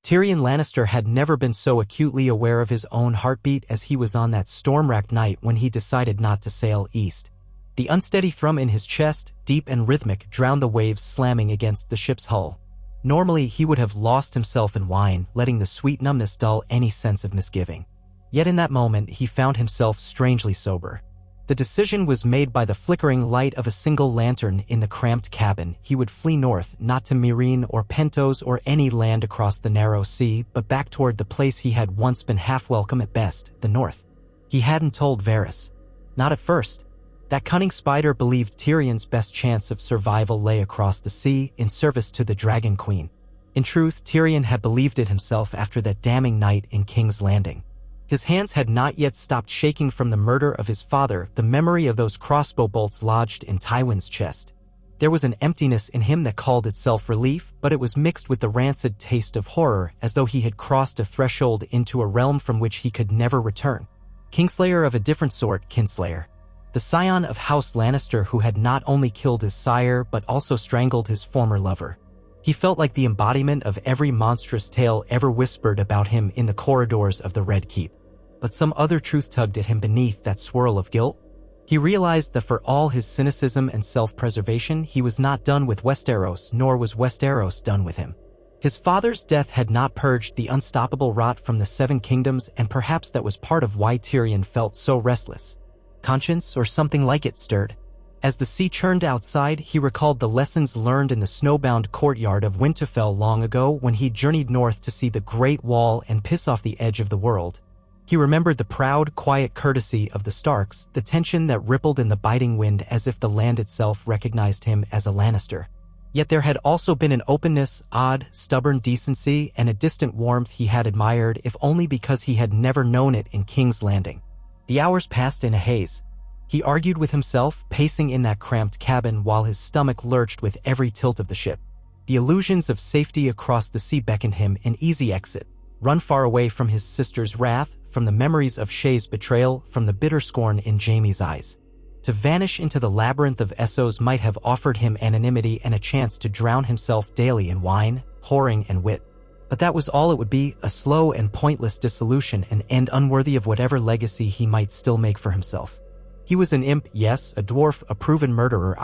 Tyrion Lannister had never been so acutely aware of his own heartbeat as he was on that storm-racked night when he decided not to sail east. The unsteady thrum in his chest, deep and rhythmic, drowned the waves slamming against the ship's hull. Normally, he would have lost himself in wine, letting the sweet numbness dull any sense of misgiving. Yet in that moment, he found himself strangely sober. The decision was made by the flickering light of a single lantern in the cramped cabin. He would flee north, not to Meereen or Pentos or any land across the narrow sea, but back toward the place he had once been half welcome at best, the north. He hadn't told Varys. Not at first. That cunning spider believed Tyrion's best chance of survival lay across the sea, in service to the Dragon Queen. In truth, Tyrion had believed it himself after that damning night in King's Landing. His hands had not yet stopped shaking from the murder of his father, the memory of those crossbow bolts lodged in Tywin's chest. There was an emptiness in him that called itself relief, but it was mixed with the rancid taste of horror, as though he had crossed a threshold into a realm from which he could never return. Kingslayer of a different sort, Kinslayer. The scion of House Lannister who had not only killed his sire but also strangled his former lover. He felt like the embodiment of every monstrous tale ever whispered about him in the corridors of the Red Keep. But some other truth tugged at him beneath that swirl of guilt. He realized that for all his cynicism and self-preservation, he was not done with Westeros, nor was Westeros done with him. His father's death had not purged the unstoppable rot from the Seven Kingdoms, and perhaps that was part of why Tyrion felt so restless. Conscience, or something like it, stirred. As the sea churned outside, he recalled the lessons learned in the snowbound courtyard of Winterfell long ago when he journeyed north to see the Great Wall and piss off the edge of the world. He remembered the proud, quiet courtesy of the Starks, the tension that rippled in the biting wind as if the land itself recognized him as a Lannister. Yet there had also been an openness, odd, stubborn decency, and a distant warmth he had admired, if only because he had never known it in King's Landing. The hours passed in a haze. He argued with himself, pacing in that cramped cabin while his stomach lurched with every tilt of the ship. The illusions of safety across the sea beckoned him an easy exit. Run far away from his sister's wrath, from the memories of Shay's betrayal, from the bitter scorn in Jaime's eyes. To vanish into the labyrinth of Essos might have offered him anonymity and a chance to drown himself daily in wine, whoring, and wit. But that was all it would be, a slow and pointless dissolution, an end unworthy of whatever legacy he might still make for himself. He was an imp, yes, a dwarf, a proven murderer,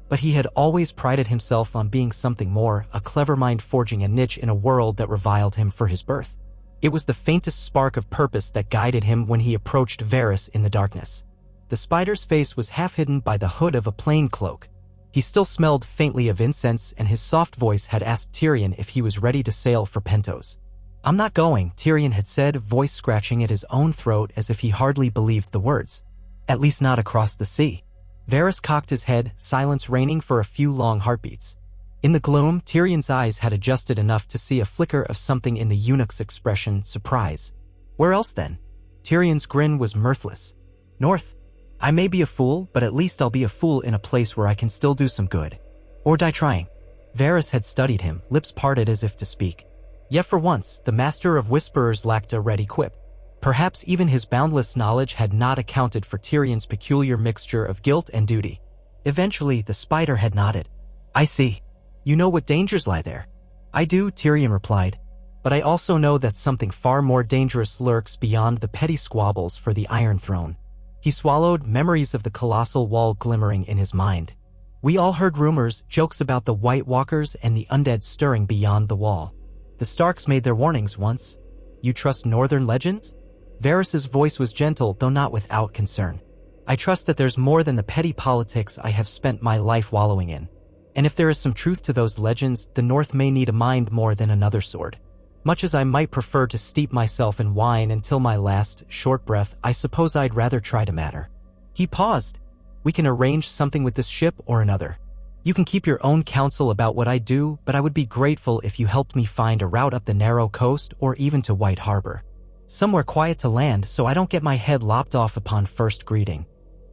but he had always prided himself on being something more, a clever mind forging a niche in a world that reviled him for his birth. It was the faintest spark of purpose that guided him when he approached Varys in the darkness. The spider's face was half hidden by the hood of a plain cloak. He still smelled faintly of incense, and his soft voice had asked Tyrion if he was ready to sail for Pentos. "I'm not going," Tyrion had said, voice scratching at his own throat as if he hardly believed the words. "At least not across the sea." Varys cocked his head, silence reigning for a few long heartbeats. In the gloom, Tyrion's eyes had adjusted enough to see a flicker of something in the eunuch's expression, surprise. "Where else then?" Tyrion's grin was mirthless. "North. I may be a fool, but at least I'll be a fool in a place where I can still do some good. Or die trying." Varys had studied him, lips parted as if to speak. Yet for once, the master of whisperers lacked a ready quip. Perhaps even his boundless knowledge had not accounted for Tyrion's peculiar mixture of guilt and duty. Eventually, the spider had nodded. "I see. You know what dangers lie there." "I do," Tyrion replied. "But I also know that something far more dangerous lurks beyond the petty squabbles for the Iron Throne." He swallowed, memories of the colossal wall glimmering in his mind. We all heard rumors, jokes about the White Walkers and the undead stirring beyond the wall. The Starks made their warnings once. "You trust northern legends?" Varys's voice was gentle, though not without concern. "I trust that there's more than the petty politics I have spent my life wallowing in. And if there is some truth to those legends, the North may need a mind more than another sword. Much as I might prefer to steep myself in wine until my last, short breath, I suppose I'd rather try to matter." He paused. "We can arrange something with this ship or another. You can keep your own counsel about what I do, but I would be grateful if you helped me find a route up the narrow coast or even to White Harbor. Somewhere quiet to land so I don't get my head lopped off upon first greeting."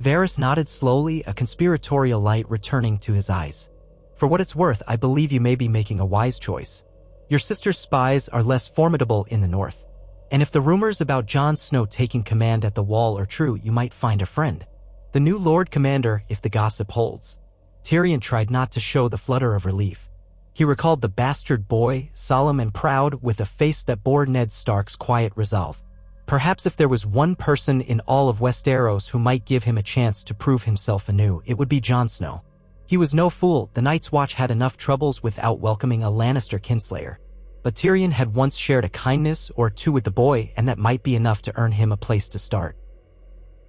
Varys nodded slowly, a conspiratorial light returning to his eyes. "For what it's worth, I believe you may be making a wise choice. Your sister's spies are less formidable in the north. And if the rumors about Jon Snow taking command at the Wall are true, you might find a friend. The new Lord Commander, if the gossip holds." Tyrion tried not to show the flutter of relief. He recalled the bastard boy, solemn and proud, with a face that bore Ned Stark's quiet resolve. Perhaps if there was one person in all of Westeros who might give him a chance to prove himself anew, it would be Jon Snow. He was no fool. The Night's Watch had enough troubles without welcoming a Lannister kinslayer. But Tyrion had once shared a kindness or two with the boy, and that might be enough to earn him a place to start.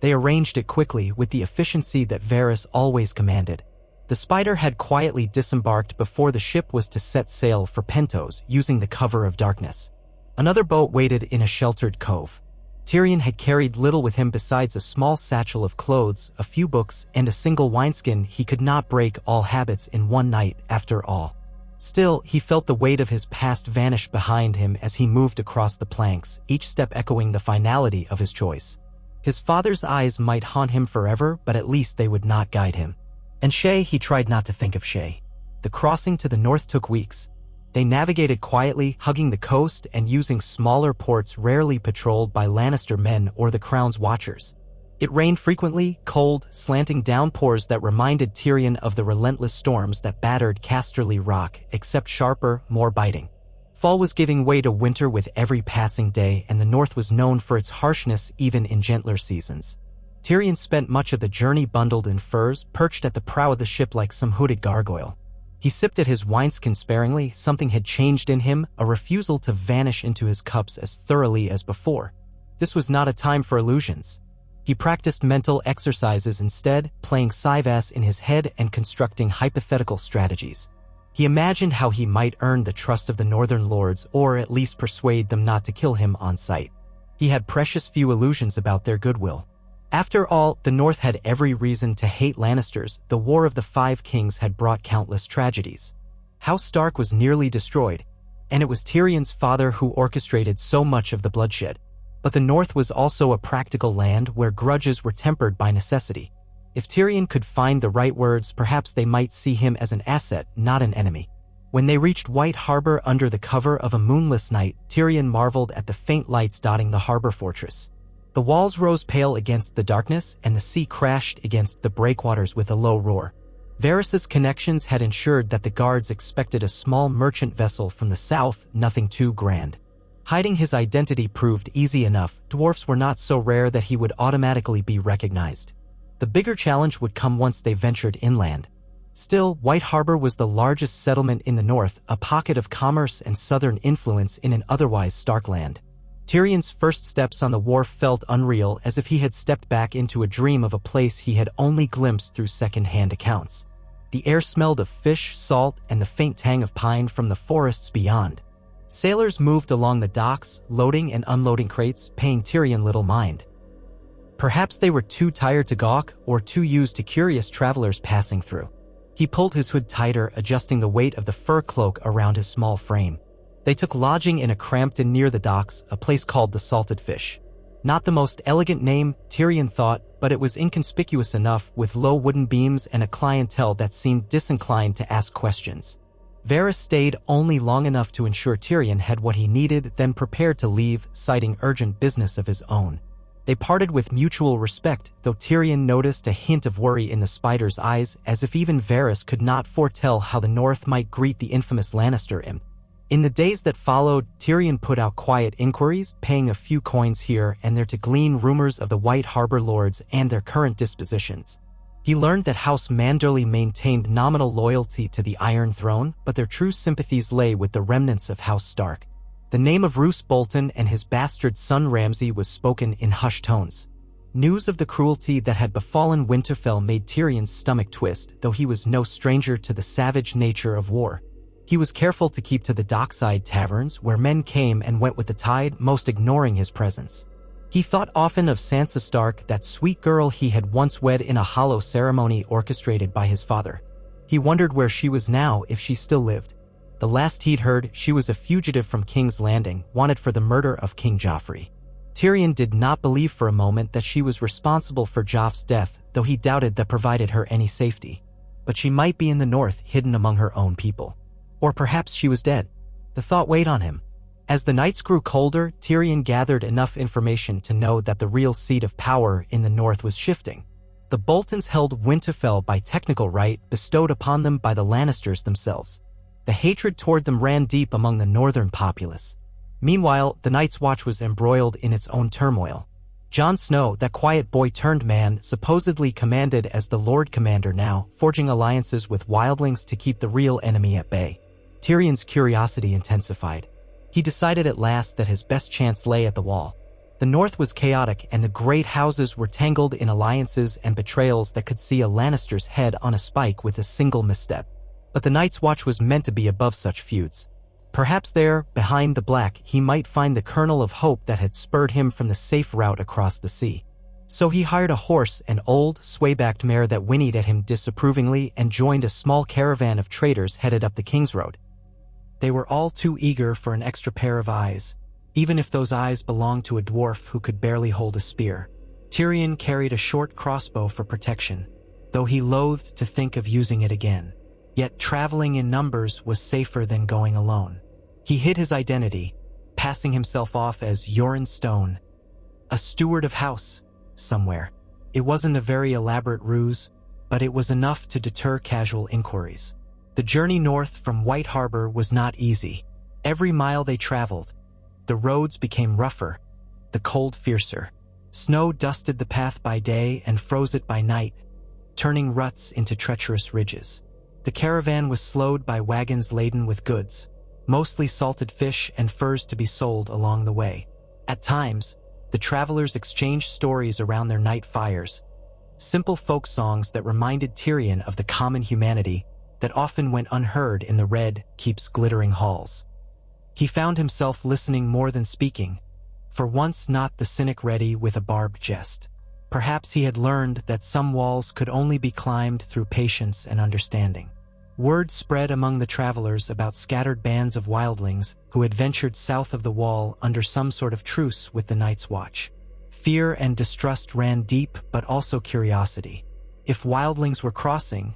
They arranged it quickly, with the efficiency that Varys always commanded. The Spider had quietly disembarked before the ship was to set sail for Pentos, using the cover of darkness. Another boat waited in a sheltered cove. Tyrion had carried little with him besides a small satchel of clothes, a few books, and a single wineskin. He could not break all habits in one night, after all. Still, he felt the weight of his past vanish behind him as he moved across the planks, each step echoing the finality of his choice. His father's eyes might haunt him forever, but at least they would not guide him. And Shay, he tried not to think of Shay. The crossing to the north took weeks. They navigated quietly, hugging the coast and using smaller ports rarely patrolled by Lannister men or the Crown's watchers. It rained frequently, cold, slanting downpours that reminded Tyrion of the relentless storms that battered Casterly Rock, except sharper, more biting. Fall was giving way to winter with every passing day, and the north was known for its harshness even in gentler seasons. Tyrion spent much of the journey bundled in furs, perched at the prow of the ship like some hooded gargoyle. He sipped at his wineskin sparingly. Something had changed in him, a refusal to vanish into his cups as thoroughly as before. This was not a time for illusions. He practiced mental exercises instead, playing Syvass in his head and constructing hypothetical strategies. He imagined how he might earn the trust of the Northern Lords, or at least persuade them not to kill him on sight. He had precious few illusions about their goodwill. After all, the North had every reason to hate Lannisters. The War of the Five Kings had brought countless tragedies. House Stark was nearly destroyed, and it was Tyrion's father who orchestrated so much of the bloodshed. But the North was also a practical land where grudges were tempered by necessity. If Tyrion could find the right words, perhaps they might see him as an asset, not an enemy. When they reached White Harbor under the cover of a moonless night, Tyrion marveled at the faint lights dotting the harbor fortress. The walls rose pale against the darkness, and the sea crashed against the breakwaters with a low roar. Varys's connections had ensured that the guards expected a small merchant vessel from the south, nothing too grand. Hiding his identity proved easy enough. Dwarfs were not so rare that he would automatically be recognized. The bigger challenge would come once they ventured inland. Still, White Harbor was the largest settlement in the north, a pocket of commerce and southern influence in an otherwise stark land. Tyrion's first steps on the wharf felt unreal, as if he had stepped back into a dream of a place he had only glimpsed through second-hand accounts. The air smelled of fish, salt, and the faint tang of pine from the forests beyond. Sailors moved along the docks, loading and unloading crates, paying Tyrion little mind. Perhaps they were too tired to gawk, or too used to curious travelers passing through. He pulled his hood tighter, adjusting the weight of the fur cloak around his small frame. They took lodging in a cramped inn near the docks, a place called the Salted Fish. Not the most elegant name, Tyrion thought, but it was inconspicuous enough, with low wooden beams and a clientele that seemed disinclined to ask questions. Varys stayed only long enough to ensure Tyrion had what he needed, then prepared to leave, citing urgent business of his own. They parted with mutual respect, though Tyrion noticed a hint of worry in the Spider's eyes, as if even Varys could not foretell how the North might greet the infamous Lannister imp. In the days that followed, Tyrion put out quiet inquiries, paying a few coins here and there to glean rumors of the White Harbor lords and their current dispositions. He learned that House Manderley maintained nominal loyalty to the Iron Throne, but their true sympathies lay with the remnants of House Stark. The name of Roose Bolton and his bastard son Ramsay was spoken in hushed tones. News of the cruelty that had befallen Winterfell made Tyrion's stomach twist, though he was no stranger to the savage nature of war. He was careful to keep to the dockside taverns, where men came and went with the tide, most ignoring his presence. He thought often of Sansa Stark, that sweet girl he had once wed in a hollow ceremony orchestrated by his father. He wondered where she was now, if she still lived. The last he'd heard, she was a fugitive from King's Landing, wanted for the murder of King Joffrey. Tyrion did not believe for a moment that she was responsible for Joff's death, though he doubted that provided her any safety. But she might be in the north, hidden among her own people. Or perhaps she was dead. The thought weighed on him. As the nights grew colder, Tyrion gathered enough information to know that the real seat of power in the north was shifting. The Boltons held Winterfell by technical right, bestowed upon them by the Lannisters themselves. The hatred toward them ran deep among the northern populace. Meanwhile, the Night's Watch was embroiled in its own turmoil. Jon Snow, that quiet boy-turned-man, supposedly commanded as the Lord Commander now, forging alliances with wildlings to keep the real enemy at bay. Tyrion's curiosity intensified. He decided at last that his best chance lay at the Wall. The north was chaotic, and the great houses were tangled in alliances and betrayals that could see a Lannister's head on a spike with a single misstep. But the Night's Watch was meant to be above such feuds. Perhaps there, behind the black, he might find the kernel of hope that had spurred him from the safe route across the sea. So he hired a horse, an old, sway-backed mare that whinnied at him disapprovingly, and joined a small caravan of traders headed up the King's Road. They were all too eager for an extra pair of eyes, even if those eyes belonged to a dwarf who could barely hold a spear. Tyrion carried a short crossbow for protection, though he loathed to think of using it again. Yet traveling in numbers was safer than going alone. He hid his identity, passing himself off as Yoren Stone, a steward of house, somewhere. It wasn't a very elaborate ruse, but it was enough to deter casual inquiries. The journey north from White Harbor was not easy. Every mile they traveled, the roads became rougher, the cold fiercer. Snow dusted the path by day and froze it by night, turning ruts into treacherous ridges. The caravan was slowed by wagons laden with goods, mostly salted fish and furs to be sold along the way. At times, the travelers exchanged stories around their night fires, simple folk songs that reminded Tyrion of the common humanity that often went unheard in the red keep's glittering halls. He found himself listening more than speaking, for once not the cynic ready with a barbed jest. Perhaps he had learned that some walls could only be climbed through patience and understanding. Word spread among the travelers about scattered bands of wildlings who had ventured south of the Wall under some sort of truce with the Night's Watch. Fear and distrust ran deep, but also curiosity. If wildlings were crossing,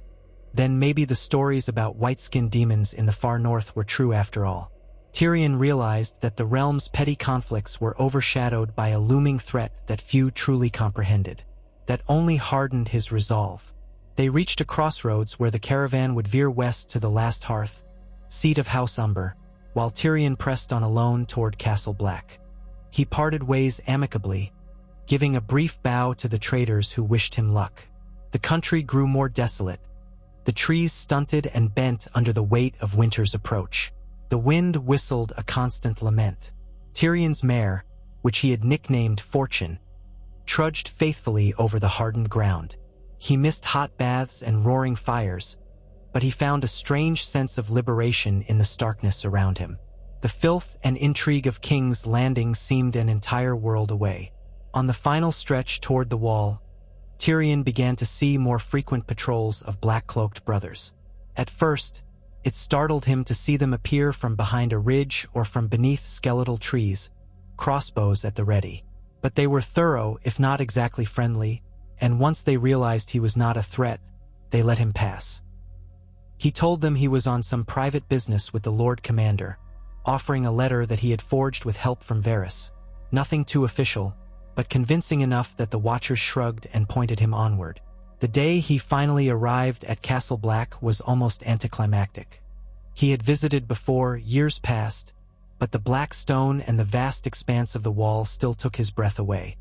then maybe the stories about white-skinned demons in the far north were true after all. Tyrion realized that the realm's petty conflicts were overshadowed by a looming threat that few truly comprehended, that only hardened his resolve. They reached a crossroads where the caravan would veer west to the last hearth, seat of House Umber, while Tyrion pressed on alone toward Castle Black. He parted ways amicably, giving a brief bow to the traders who wished him luck. The country grew more desolate, the trees stunted and bent under the weight of winter's approach. The wind whistled a constant lament. Tyrion's mare, which he had nicknamed Fortune, trudged faithfully over the hardened ground. He missed hot baths and roaring fires, but he found a strange sense of liberation in the starkness around him. The filth and intrigue of King's Landing seemed an entire world away. On the final stretch toward the Wall, Tyrion began to see more frequent patrols of black-cloaked brothers. At first, it startled him to see them appear from behind a ridge or from beneath skeletal trees, crossbows at the ready. But they were thorough, if not exactly friendly, and once they realized he was not a threat, they let him pass. He told them he was on some private business with the Lord Commander, offering a letter that he had forged with help from Varys. Nothing too official, but convincing enough that the Watchers shrugged and pointed him onward. The day he finally arrived at Castle Black was almost anticlimactic. He had visited before, years past, but the black stone and the vast expanse of the wall still took his breath away.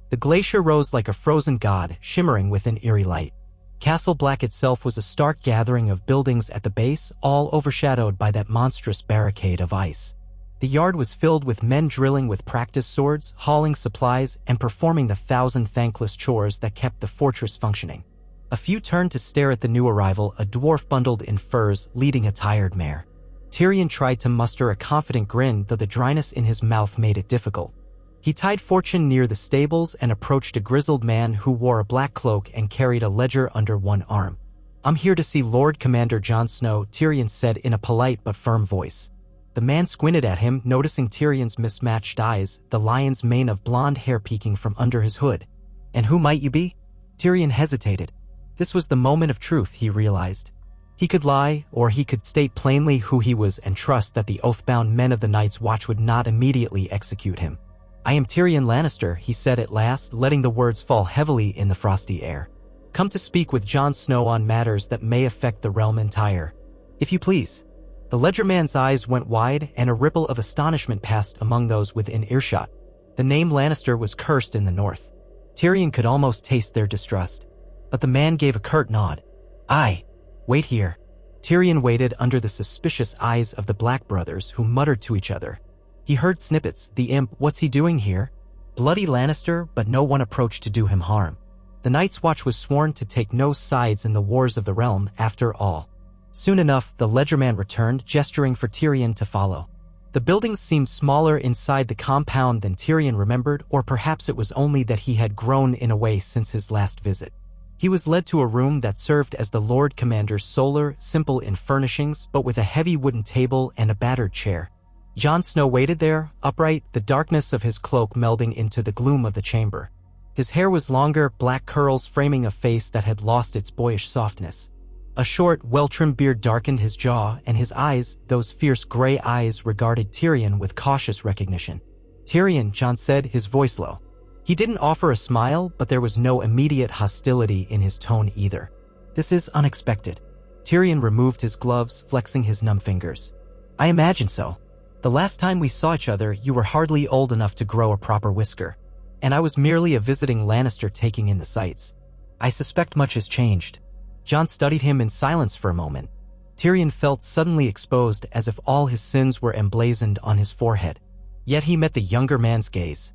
The glacier rose like a frozen god, shimmering with an eerie light. Castle Black itself was a stark gathering of buildings at the base, all overshadowed by that monstrous barricade of ice. The yard was filled with men drilling with practice swords, hauling supplies, and performing the 1,000 thankless chores that kept the fortress functioning. A few turned to stare at the new arrival, a dwarf bundled in furs leading a tired mare. Tyrion tried to muster a confident grin, though the dryness in his mouth made it difficult. He tied Fortune near the stables and approached a grizzled man who wore a black cloak and carried a ledger under one arm. "I'm here to see Lord Commander Jon Snow," Tyrion said in a polite but firm voice. The man squinted at him, noticing Tyrion's mismatched eyes, the lion's mane of blonde hair peeking from under his hood. "And who might you be?" Tyrion hesitated. This was the moment of truth, he realized. He could lie, or he could state plainly who he was and trust that the oath-bound men of the Night's Watch would not immediately execute him. "I am Tyrion Lannister," he said at last, letting the words fall heavily in the frosty air. "Come to speak with Jon Snow on matters that may affect the realm entire. If you please." The ledgerman's eyes went wide, and a ripple of astonishment passed among those within earshot. The name Lannister was cursed in the north. Tyrion could almost taste their distrust. But the man gave a curt nod. "Aye, wait here." Tyrion waited under the suspicious eyes of the Black brothers, who muttered to each other. He heard snippets. "The imp, what's he doing here?" "Bloody Lannister," but no one approached to do him harm. The Night's Watch was sworn to take no sides in the wars of the realm, after all. Soon enough, the ledgerman returned, gesturing for Tyrion to follow. The buildings seemed smaller inside the compound than Tyrion remembered, or perhaps it was only that he had grown in a way since his last visit. He was led to a room that served as the Lord Commander's solar, simple in furnishings, but with a heavy wooden table and a battered chair. Jon Snow waited there, upright, the darkness of his cloak melding into the gloom of the chamber. His hair was longer, black curls framing a face that had lost its boyish softness. A short, well-trimmed beard darkened his jaw, and his eyes, those fierce gray eyes, regarded Tyrion with cautious recognition. "Tyrion," Jon said, his voice low. He didn't offer a smile, but there was no immediate hostility in his tone either. "This is unexpected." Tyrion removed his gloves, flexing his numb fingers. "I imagine so. The last time we saw each other, you were hardly old enough to grow a proper whisker. And I was merely a visiting Lannister taking in the sights. I suspect much has changed." Jon studied him in silence for a moment. Tyrion felt suddenly exposed, as if all his sins were emblazoned on his forehead. Yet he met the younger man's gaze.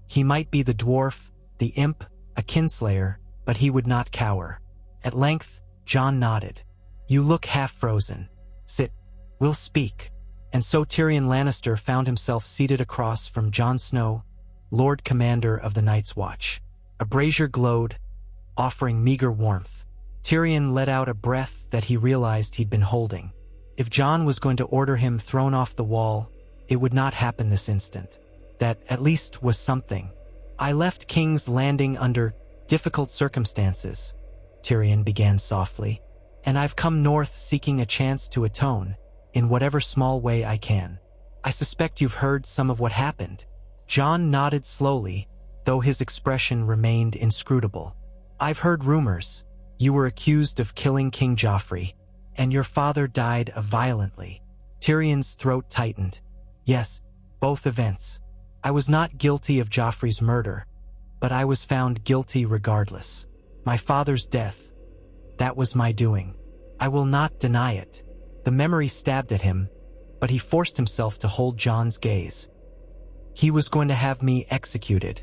He might be the dwarf, the imp, a kinslayer, but he would not cower. At length, Jon nodded. "You look half-frozen. Sit. We'll speak." And so Tyrion Lannister found himself seated across from Jon Snow, Lord Commander of the Night's Watch. A brazier glowed, offering meager warmth. Tyrion let out a breath that he realized he'd been holding. If Jon was going to order him thrown off the wall, it would not happen this instant. That, at least, was something. "I left King's Landing under difficult circumstances," Tyrion began softly, "and I've come north seeking a chance to atone, in whatever small way I can. I suspect you've heard some of what happened." Jon nodded slowly, though his expression remained inscrutable. "I've heard rumors. You were accused of killing King Joffrey, and your father died violently." Tyrion's throat tightened. "Yes, both events. I was not guilty of Joffrey's murder, but I was found guilty regardless. My father's death, that was my doing. I will not deny it." The memory stabbed at him, but he forced himself to hold Jon's gaze. "He was going to have me executed.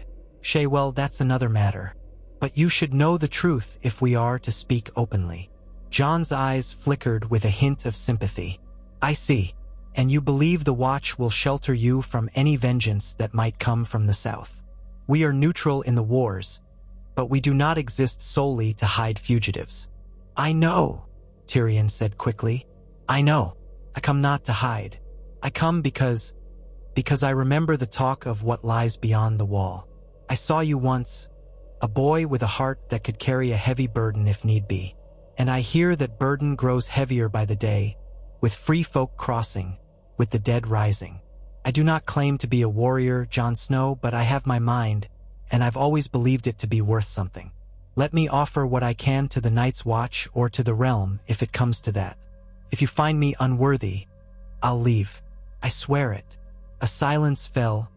Well, that's another matter. But you should know the truth if we are to speak openly." Jon's eyes flickered with a hint of sympathy. "I see. And you believe the Watch will shelter you from any vengeance that might come from the south. We are neutral in the wars, but we do not exist solely to hide fugitives." "I know," Tyrion said quickly. "I know. I come not to hide. I come because I remember the talk of what lies beyond the wall. I saw you once, a boy with a heart that could carry a heavy burden if need be. And I hear that burden grows heavier by the day, with free folk crossing, with the dead rising. I do not claim to be a warrior, Jon Snow, but I have my mind, and I've always believed it to be worth something. Let me offer what I can to the Night's Watch or to the realm if it comes to that. If you find me unworthy, I'll leave. I swear it." A silence fell,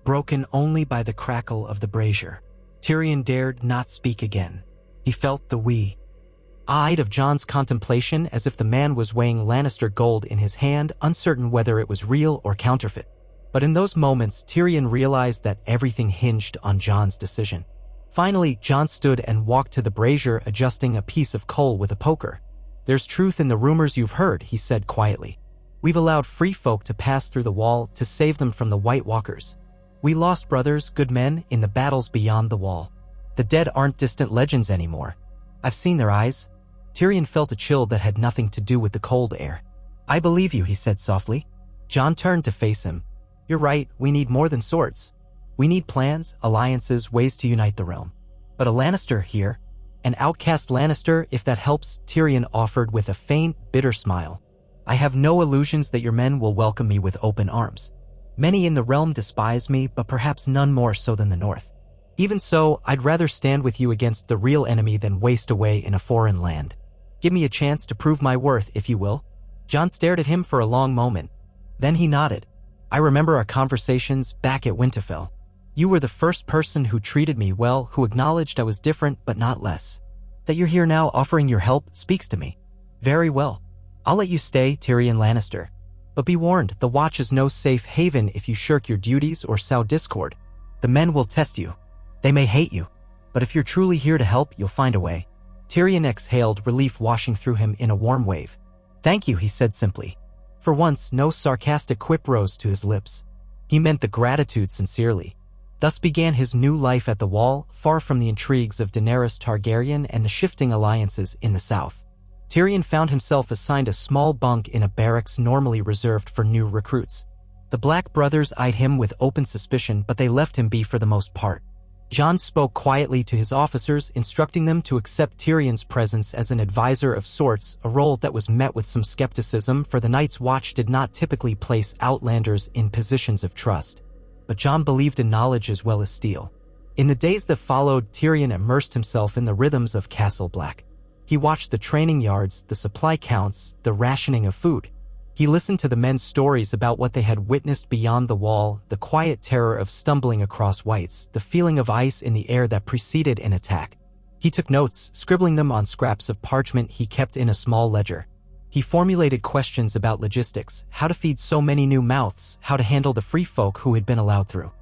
broken only by the crackle of the brazier. Tyrion dared not speak again. He felt the eyed of Jon's contemplation, as if the man was weighing Lannister gold in his hand, uncertain whether it was real or counterfeit. But in those moments, Tyrion realized that everything hinged on Jon's decision. Finally, Jon stood and walked to the brazier, adjusting a piece of coal with a poker. "There's truth in the rumors you've heard," he said quietly. "We've allowed free folk to pass through the wall to save them from the White Walkers. We lost brothers, good men, in the battles beyond the wall. The dead aren't distant legends anymore. I've seen their eyes." Tyrion felt a chill that had nothing to do with the cold air. "I believe you," he said softly. Jon turned to face him. "You're right, we need more than swords. We need plans, alliances, ways to unite the realm. But a Lannister here, an outcast Lannister, if that helps," Tyrion offered with a faint, bitter smile. "I have no illusions that your men will welcome me with open arms. Many in the realm despise me, but perhaps none more so than the North. Even so, I'd rather stand with you against the real enemy than waste away in a foreign land. Give me a chance to prove my worth, if you will." Jon stared at him for a long moment. Then he nodded. I remember our conversations back at Winterfell. You were the first person who treated me well, who acknowledged I was different but not less. That you're here now offering your help speaks to me. Very well. I'll let you stay, Tyrion Lannister. But be warned, the Watch is no safe haven if you shirk your duties or sow discord. The men will test you. They may hate you. But if you're truly here to help, you'll find a way. Tyrion exhaled, relief washing through him in a warm wave. Thank you, he said simply. For once, no sarcastic quip rose to his lips. He meant the gratitude sincerely. Thus began his new life at the Wall, far from the intrigues of Daenerys Targaryen and the shifting alliances in the south. Tyrion found himself assigned a small bunk in a barracks normally reserved for new recruits. The Black brothers eyed him with open suspicion, but they left him be for the most part. Jon spoke quietly to his officers, instructing them to accept Tyrion's presence as an advisor of sorts, a role that was met with some skepticism, for the Night's Watch did not typically place outlanders in positions of trust. But Jon believed in knowledge as well as steel. In the days that followed, Tyrion immersed himself in the rhythms of Castle Black. He watched the training yards, the supply counts, the rationing of food. He listened to the men's stories about what they had witnessed beyond the wall, the quiet terror of stumbling across whites, the feeling of ice in the air that preceded an attack. He took notes, scribbling them on scraps of parchment he kept in a small ledger. He formulated questions about logistics, how to feed so many new mouths, how to handle the free folk who had been allowed through.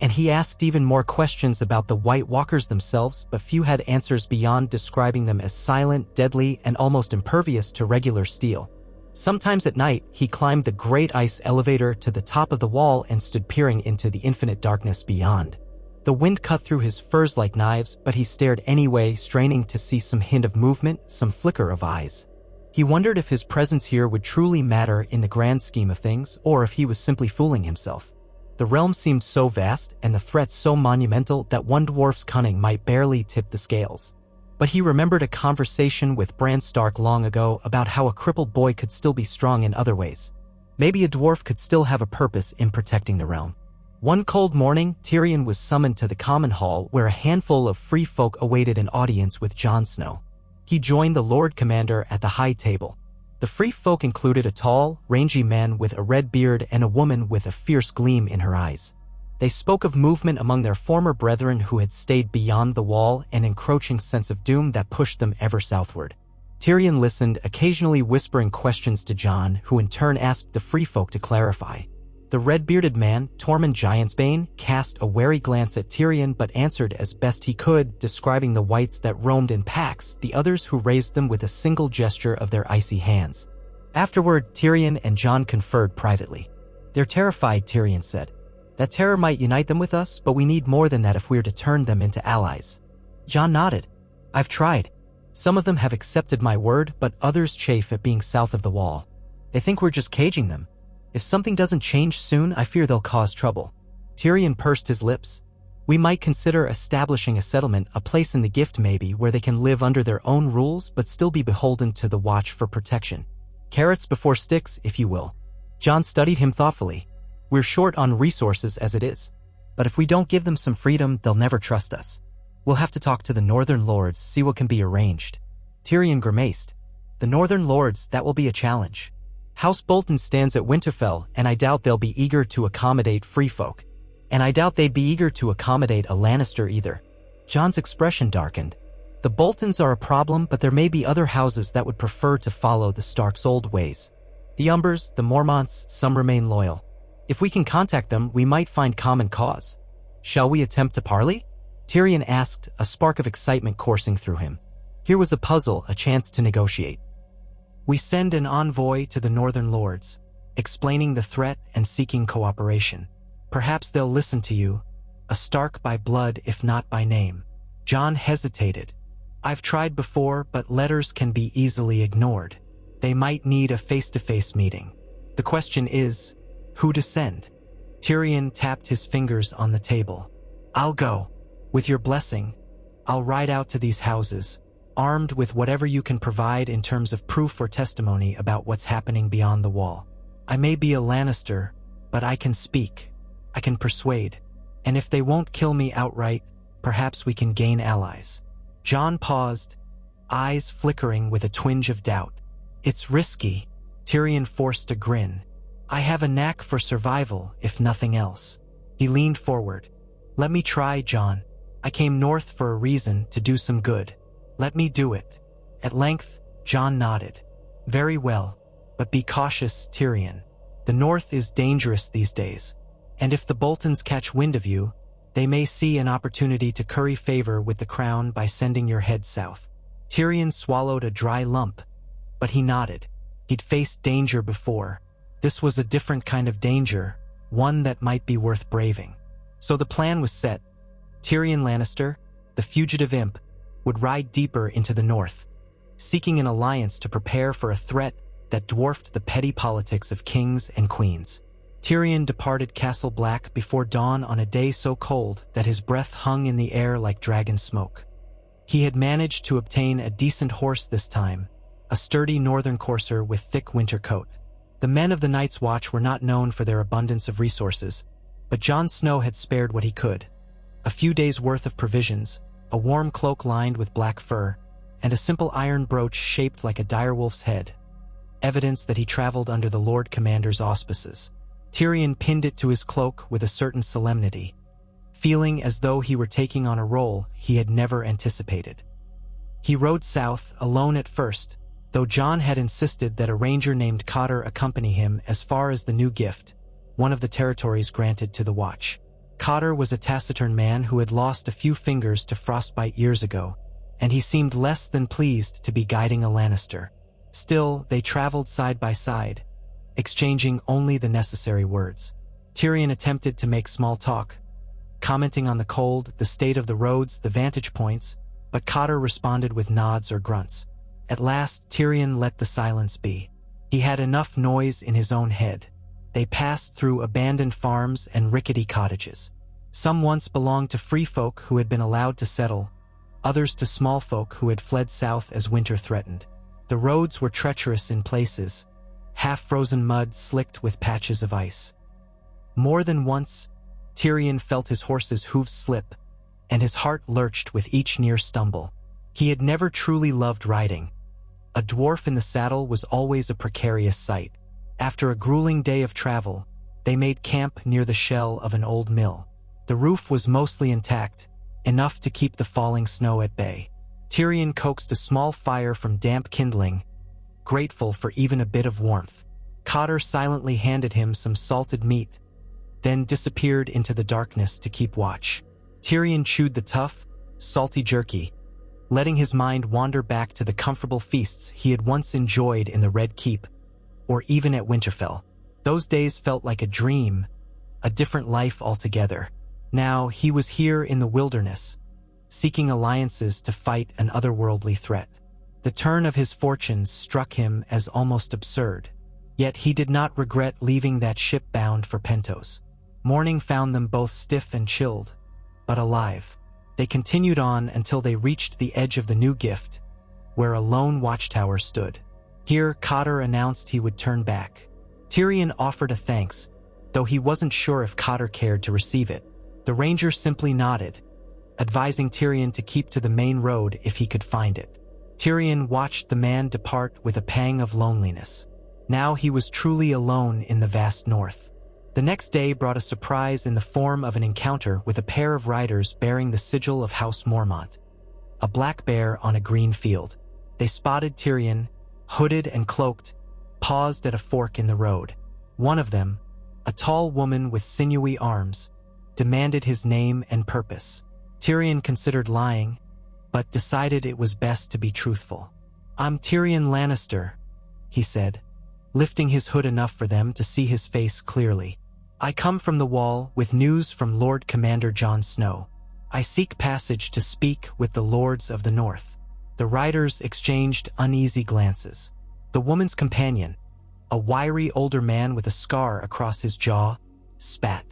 And he asked even more questions about the White Walkers themselves, but few had answers beyond describing them as silent, deadly, and almost impervious to regular steel. Sometimes at night, he climbed the great ice elevator to the top of the wall and stood peering into the infinite darkness beyond. The wind cut through his furs like knives, but he stared anyway, straining to see some hint of movement, some flicker of eyes. He wondered if his presence here would truly matter in the grand scheme of things, or if he was simply fooling himself. The realm seemed so vast, and the threat so monumental, that one dwarf's cunning might barely tip the scales. But he remembered a conversation with Bran Stark long ago about how a crippled boy could still be strong in other ways. Maybe a dwarf could still have a purpose in protecting the realm. One cold morning, Tyrion was summoned to the common hall where a handful of free folk awaited an audience with Jon Snow. He joined the Lord Commander at the high table. The free folk included a tall, rangy man with a red beard and a woman with a fierce gleam in her eyes. They spoke of movement among their former brethren who had stayed beyond the wall, an encroaching sense of doom that pushed them ever southward. Tyrion listened, occasionally whispering questions to Jon, who in turn asked the free folk to clarify. The red-bearded man, Tormund Giantsbane, cast a wary glance at Tyrion but answered as best he could, describing the whites that roamed in packs, the others who raised them with a single gesture of their icy hands. Afterward, Tyrion and Jon conferred privately. They're terrified, Tyrion said. That terror might unite them with us, but we need more than that if we're to turn them into allies. Jon nodded. I've tried. Some of them have accepted my word, but others chafe at being south of the wall. They think we're just caging them. If something doesn't change soon, I fear they'll cause trouble. Tyrion pursed his lips. We might consider establishing a settlement, a place in the Gift maybe, where they can live under their own rules but still be beholden to the Watch for protection. Carrots before sticks, if you will. Jon studied him thoughtfully. We're short on resources as it is. But if we don't give them some freedom, they'll never trust us. We'll have to talk to the Northern Lords, see what can be arranged. Tyrion grimaced. The Northern Lords, that will be a challenge. House Bolton stands at Winterfell, and I doubt they'll be eager to accommodate free folk. And I doubt they'd be eager to accommodate a Lannister either. Jon's expression darkened. The Boltons are a problem, but there may be other houses that would prefer to follow the Starks' old ways. The Umbers, the Mormonts, some remain loyal. If we can contact them, we might find common cause. Shall we attempt to parley? Tyrion asked, a spark of excitement coursing through him. Here was a puzzle, a chance to negotiate. We send an envoy to the Northern Lords, explaining the threat and seeking cooperation. Perhaps they'll listen to you, a Stark by blood if not by name. Jon hesitated. I've tried before, but letters can be easily ignored. They might need a face-to-face meeting. The question is, who to send? Tyrion tapped his fingers on the table. I'll go. With your blessing, I'll ride out to these houses, armed with whatever you can provide in terms of proof or testimony about what's happening beyond the wall. I may be a Lannister, but I can speak. I can persuade. And if they won't kill me outright, perhaps we can gain allies. Jon paused, eyes flickering with a twinge of doubt. It's risky. Tyrion forced a grin. "I have a knack for survival, if nothing else." He leaned forward. "Let me try, Jon. I came north for a reason, to do some good. Let me do it." At length, Jon nodded. "Very well, but be cautious, Tyrion. The north is dangerous these days, and if the Boltons catch wind of you, they may see an opportunity to curry favor with the crown by sending your head south." Tyrion swallowed a dry lump, but he nodded. He'd faced danger before. This was a different kind of danger, one that might be worth braving. So the plan was set. Tyrion Lannister, the fugitive imp, would ride deeper into the north, seeking an alliance to prepare for a threat that dwarfed the petty politics of kings and queens. Tyrion departed Castle Black before dawn on a day so cold that his breath hung in the air like dragon smoke. He had managed to obtain a decent horse this time, a sturdy northern courser with thick winter coat. The men of the Night's Watch were not known for their abundance of resources, but Jon Snow had spared what he could. A few days' worth of provisions, a warm cloak lined with black fur, and a simple iron brooch shaped like a direwolf's head, evidence that he traveled under the Lord Commander's auspices. Tyrion pinned it to his cloak with a certain solemnity, feeling as though he were taking on a role he had never anticipated. He rode south, alone at first, though Jon had insisted that a ranger named Cotter accompany him as far as the New Gift, one of the territories granted to the Watch. Cotter was a taciturn man who had lost a few fingers to frostbite years ago, and he seemed less than pleased to be guiding a Lannister. Still, they traveled side by side, exchanging only the necessary words. Tyrion attempted to make small talk, commenting on the cold, the state of the roads, the vantage points, but Cotter responded with nods or grunts. At last, Tyrion let the silence be. He had enough noise in his own head. They passed through abandoned farms and rickety cottages. Some once belonged to free folk who had been allowed to settle, others to small folk who had fled south as winter threatened. The roads were treacherous in places, half-frozen mud slicked with patches of ice. More than once, Tyrion felt his horse's hooves slip, and his heart lurched with each near stumble. He had never truly loved riding. A dwarf in the saddle was always a precarious sight. After a grueling day of travel, they made camp near the shell of an old mill. The roof was mostly intact, enough to keep the falling snow at bay. Tyrion coaxed a small fire from damp kindling, grateful for even a bit of warmth. Cotter silently handed him some salted meat, then disappeared into the darkness to keep watch. Tyrion chewed the tough, salty jerky, letting his mind wander back to the comfortable feasts he had once enjoyed in the Red Keep, or even at Winterfell. Those days felt like a dream, a different life altogether. Now he was here in the wilderness, seeking alliances to fight an otherworldly threat. The turn of his fortunes struck him as almost absurd, yet he did not regret leaving that ship bound for Pentos. Morning found them both stiff and chilled, but alive. They continued on until they reached the edge of the New Gift, where a lone watchtower stood. Here, Cotter announced he would turn back. Tyrion offered a thanks, though he wasn't sure if Cotter cared to receive it. The ranger simply nodded, advising Tyrion to keep to the main road if he could find it. Tyrion watched the man depart with a pang of loneliness. Now he was truly alone in the vast north. The next day brought a surprise in the form of an encounter with a pair of riders bearing the sigil of House Mormont, a black bear on a green field. They spotted Tyrion, hooded and cloaked, paused at a fork in the road. One of them, a tall woman with sinewy arms, demanded his name and purpose. Tyrion considered lying, but decided it was best to be truthful. "I'm Tyrion Lannister," he said, lifting his hood enough for them to see his face clearly. "I come from the Wall with news from Lord Commander Jon Snow. I seek passage to speak with the Lords of the North." The riders exchanged uneasy glances. The woman's companion, a wiry older man with a scar across his jaw, spat.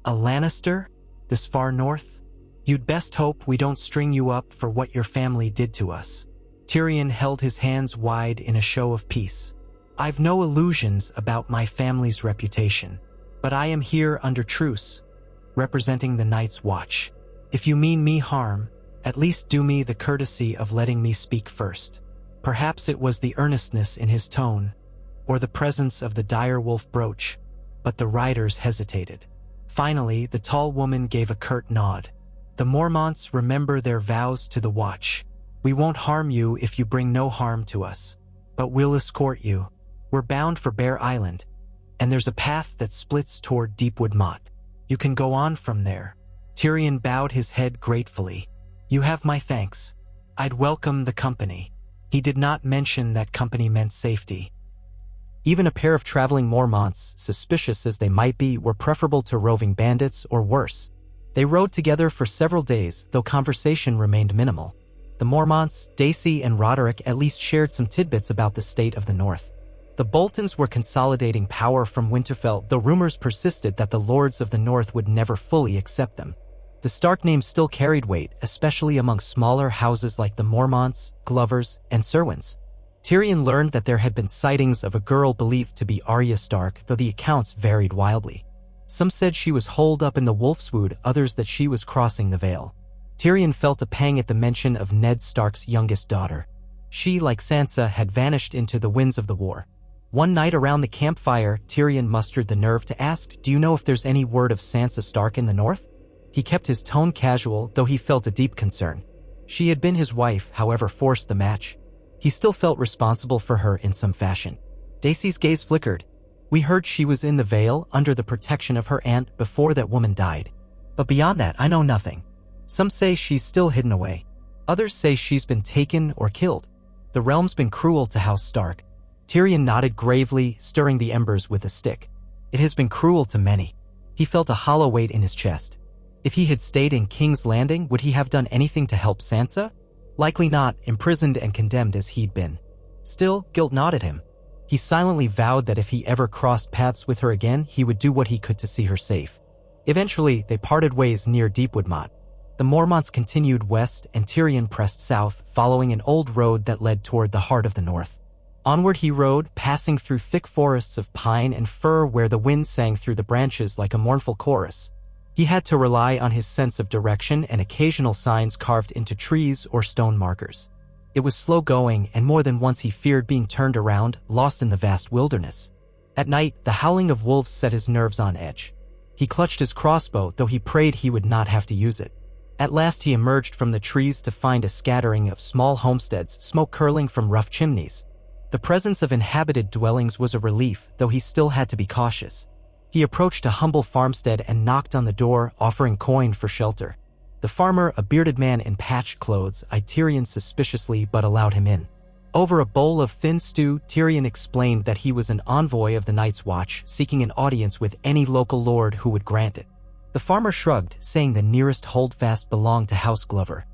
"A Lannister? This far north? You'd best hope we don't string you up for what your family did to us." Tyrion held his hands wide in a show of peace. "I've no illusions about my family's reputation, but I am here under truce, representing the Night's Watch. If you mean me harm, at least do me the courtesy of letting me speak first." Perhaps it was the earnestness in his tone, or the presence of the dire wolf brooch, but the riders hesitated. Finally, the tall woman gave a curt nod. The Mormonts remember their vows to the Watch. We won't harm you if you bring no harm to us, but we'll escort you. We're bound for Bear Island, and there's a path that splits toward Deepwood Motte. You can go on from there. Tyrion bowed his head gratefully. You have my thanks. I'd welcome the company. He did not mention that company meant safety. Even a pair of traveling Mormonts, suspicious as they might be, were preferable to roving bandits or worse. They rode together for several days, though conversation remained minimal. The Mormonts, Daisy and Roderick at least shared some tidbits about the state of the North. The Boltons were consolidating power from Winterfell, though rumors persisted that the Lords of the North would never fully accept them. The Stark name still carried weight, especially among smaller houses like the Mormonts, Glovers, and Cerwyns. Tyrion learned that there had been sightings of a girl believed to be Arya Stark, though the accounts varied wildly. Some said she was holed up in the Wolfswood, others that she was crossing the Vale. Tyrion felt a pang at the mention of Ned Stark's youngest daughter. She, like Sansa, had vanished into the winds of the war. One night around the campfire, Tyrion mustered the nerve to ask, "Do you know if there's any word of Sansa Stark in the North?" He kept his tone casual, though he felt a deep concern. She had been his wife, however forced the match. He still felt responsible for her in some fashion. Daisy's gaze flickered. "We heard she was in the Vale, under the protection of her aunt, before that woman died. But beyond that, I know nothing. Some say she's still hidden away. Others say she's been taken or killed. The realm's been cruel to House Stark." Tyrion nodded gravely, stirring the embers with a stick. "It has been cruel to many." He felt a hollow weight in his chest. If he had stayed in King's Landing, would he have done anything to help Sansa? Likely not, imprisoned and condemned as he'd been. Still, guilt gnawed at him. He silently vowed that if he ever crossed paths with her again, he would do what he could to see her safe. Eventually, they parted ways near Deepwood Motte. The Mormonts continued west, and Tyrion pressed south, following an old road that led toward the heart of the North. Onward he rode, passing through thick forests of pine and fir where the wind sang through the branches like a mournful chorus. He had to rely on his sense of direction and occasional signs carved into trees or stone markers. It was slow going, and more than once he feared being turned around, lost in the vast wilderness. At night, the howling of wolves set his nerves on edge. He clutched his crossbow, though he prayed he would not have to use it. At last he emerged from the trees to find a scattering of small homesteads, smoke curling from rough chimneys. The presence of inhabited dwellings was a relief, though he still had to be cautious. He approached a humble farmstead and knocked on the door, offering coin for shelter. The farmer, a bearded man in patched clothes, eyed Tyrion suspiciously but allowed him in. Over a bowl of thin stew, Tyrion explained that he was an envoy of the Night's Watch, seeking an audience with any local lord who would grant it. The farmer shrugged, saying the nearest holdfast belonged to House Glover.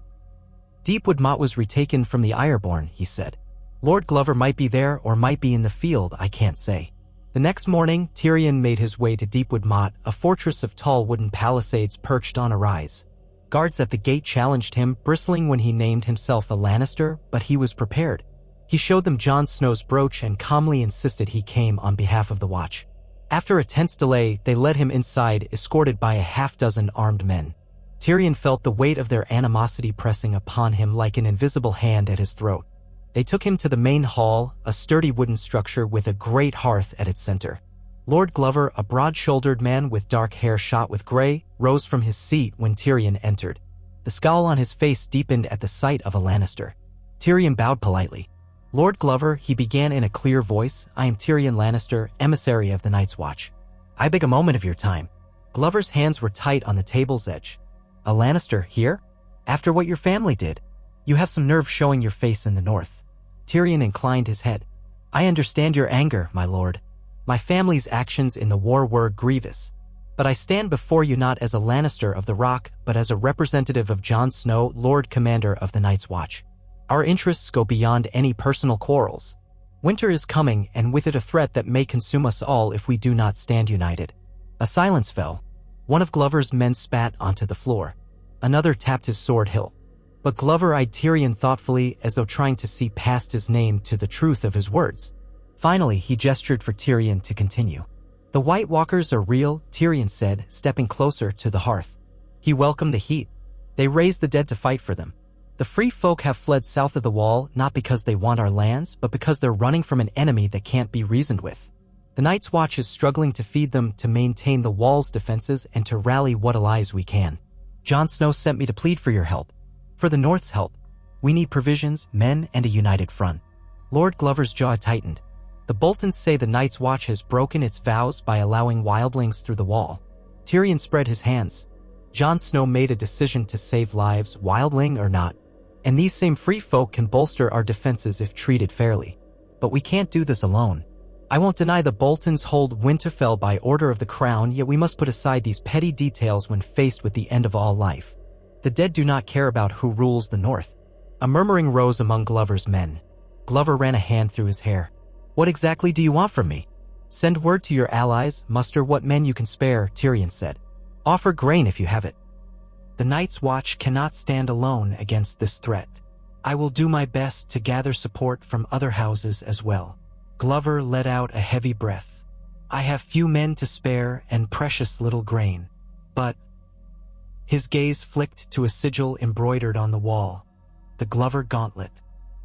Deepwood Motte was retaken from the Ironborn, he said. Lord Glover might be there or might be in the field, I can't say. The next morning, Tyrion made his way to Deepwood Motte, a fortress of tall wooden palisades perched on a rise. Guards at the gate challenged him, bristling when he named himself a Lannister, but he was prepared. He showed them Jon Snow's brooch and calmly insisted he came on behalf of the Watch. After a tense delay, they led him inside, escorted by a half-dozen armed men. Tyrion felt the weight of their animosity pressing upon him like an invisible hand at his throat. They took him to the main hall, a sturdy wooden structure with a great hearth at its center. Lord Glover, a broad-shouldered man with dark hair shot with gray, rose from his seat when Tyrion entered. The scowl on his face deepened at the sight of a Lannister. Tyrion bowed politely. Lord Glover, he began in a clear voice, I am Tyrion Lannister, emissary of the Night's Watch. I beg a moment of your time. Glover's hands were tight on the table's edge. A Lannister here? After what your family did? You have some nerve showing your face in the North. Tyrion inclined his head. I understand your anger, my lord. My family's actions in the war were grievous. But I stand before you not as a Lannister of the Rock, but as a representative of Jon Snow, Lord Commander of the Night's Watch. Our interests go beyond any personal quarrels. Winter is coming, and with it a threat that may consume us all if we do not stand united. A silence fell. One of Glover's men spat onto the floor. Another tapped his sword hilt. But Glover eyed Tyrion thoughtfully, as though trying to see past his name to the truth of his words. Finally, he gestured for Tyrion to continue. The White Walkers are real, Tyrion said, stepping closer to the hearth. He welcomed the heat. They raised the dead to fight for them. The free folk have fled south of the wall not because they want our lands, but because they're running from an enemy that can't be reasoned with. The Night's Watch is struggling to feed them, to maintain the wall's defenses, and to rally what allies we can. Jon Snow sent me to plead for your help. For the North's help. We need provisions, men, and a united front. Lord Glover's jaw tightened. The Boltons say the Night's Watch has broken its vows by allowing wildlings through the wall. Tyrion spread his hands. Jon Snow made a decision to save lives, wildling or not. And these same free folk can bolster our defenses if treated fairly. But we can't do this alone. I won't deny the Boltons hold Winterfell by order of the crown, yet we must put aside these petty details when faced with the end of all life. The dead do not care about who rules the North. A murmuring rose among Glover's men. Glover ran a hand through his hair. What exactly do you want from me? Send word to your allies, muster what men you can spare, Tyrion said. Offer grain if you have it. The Night's Watch cannot stand alone against this threat. I will do my best to gather support from other houses as well. Glover let out a heavy breath. I have few men to spare and precious little grain. But his gaze flicked to a sigil embroidered on the wall. The Glover Gauntlet.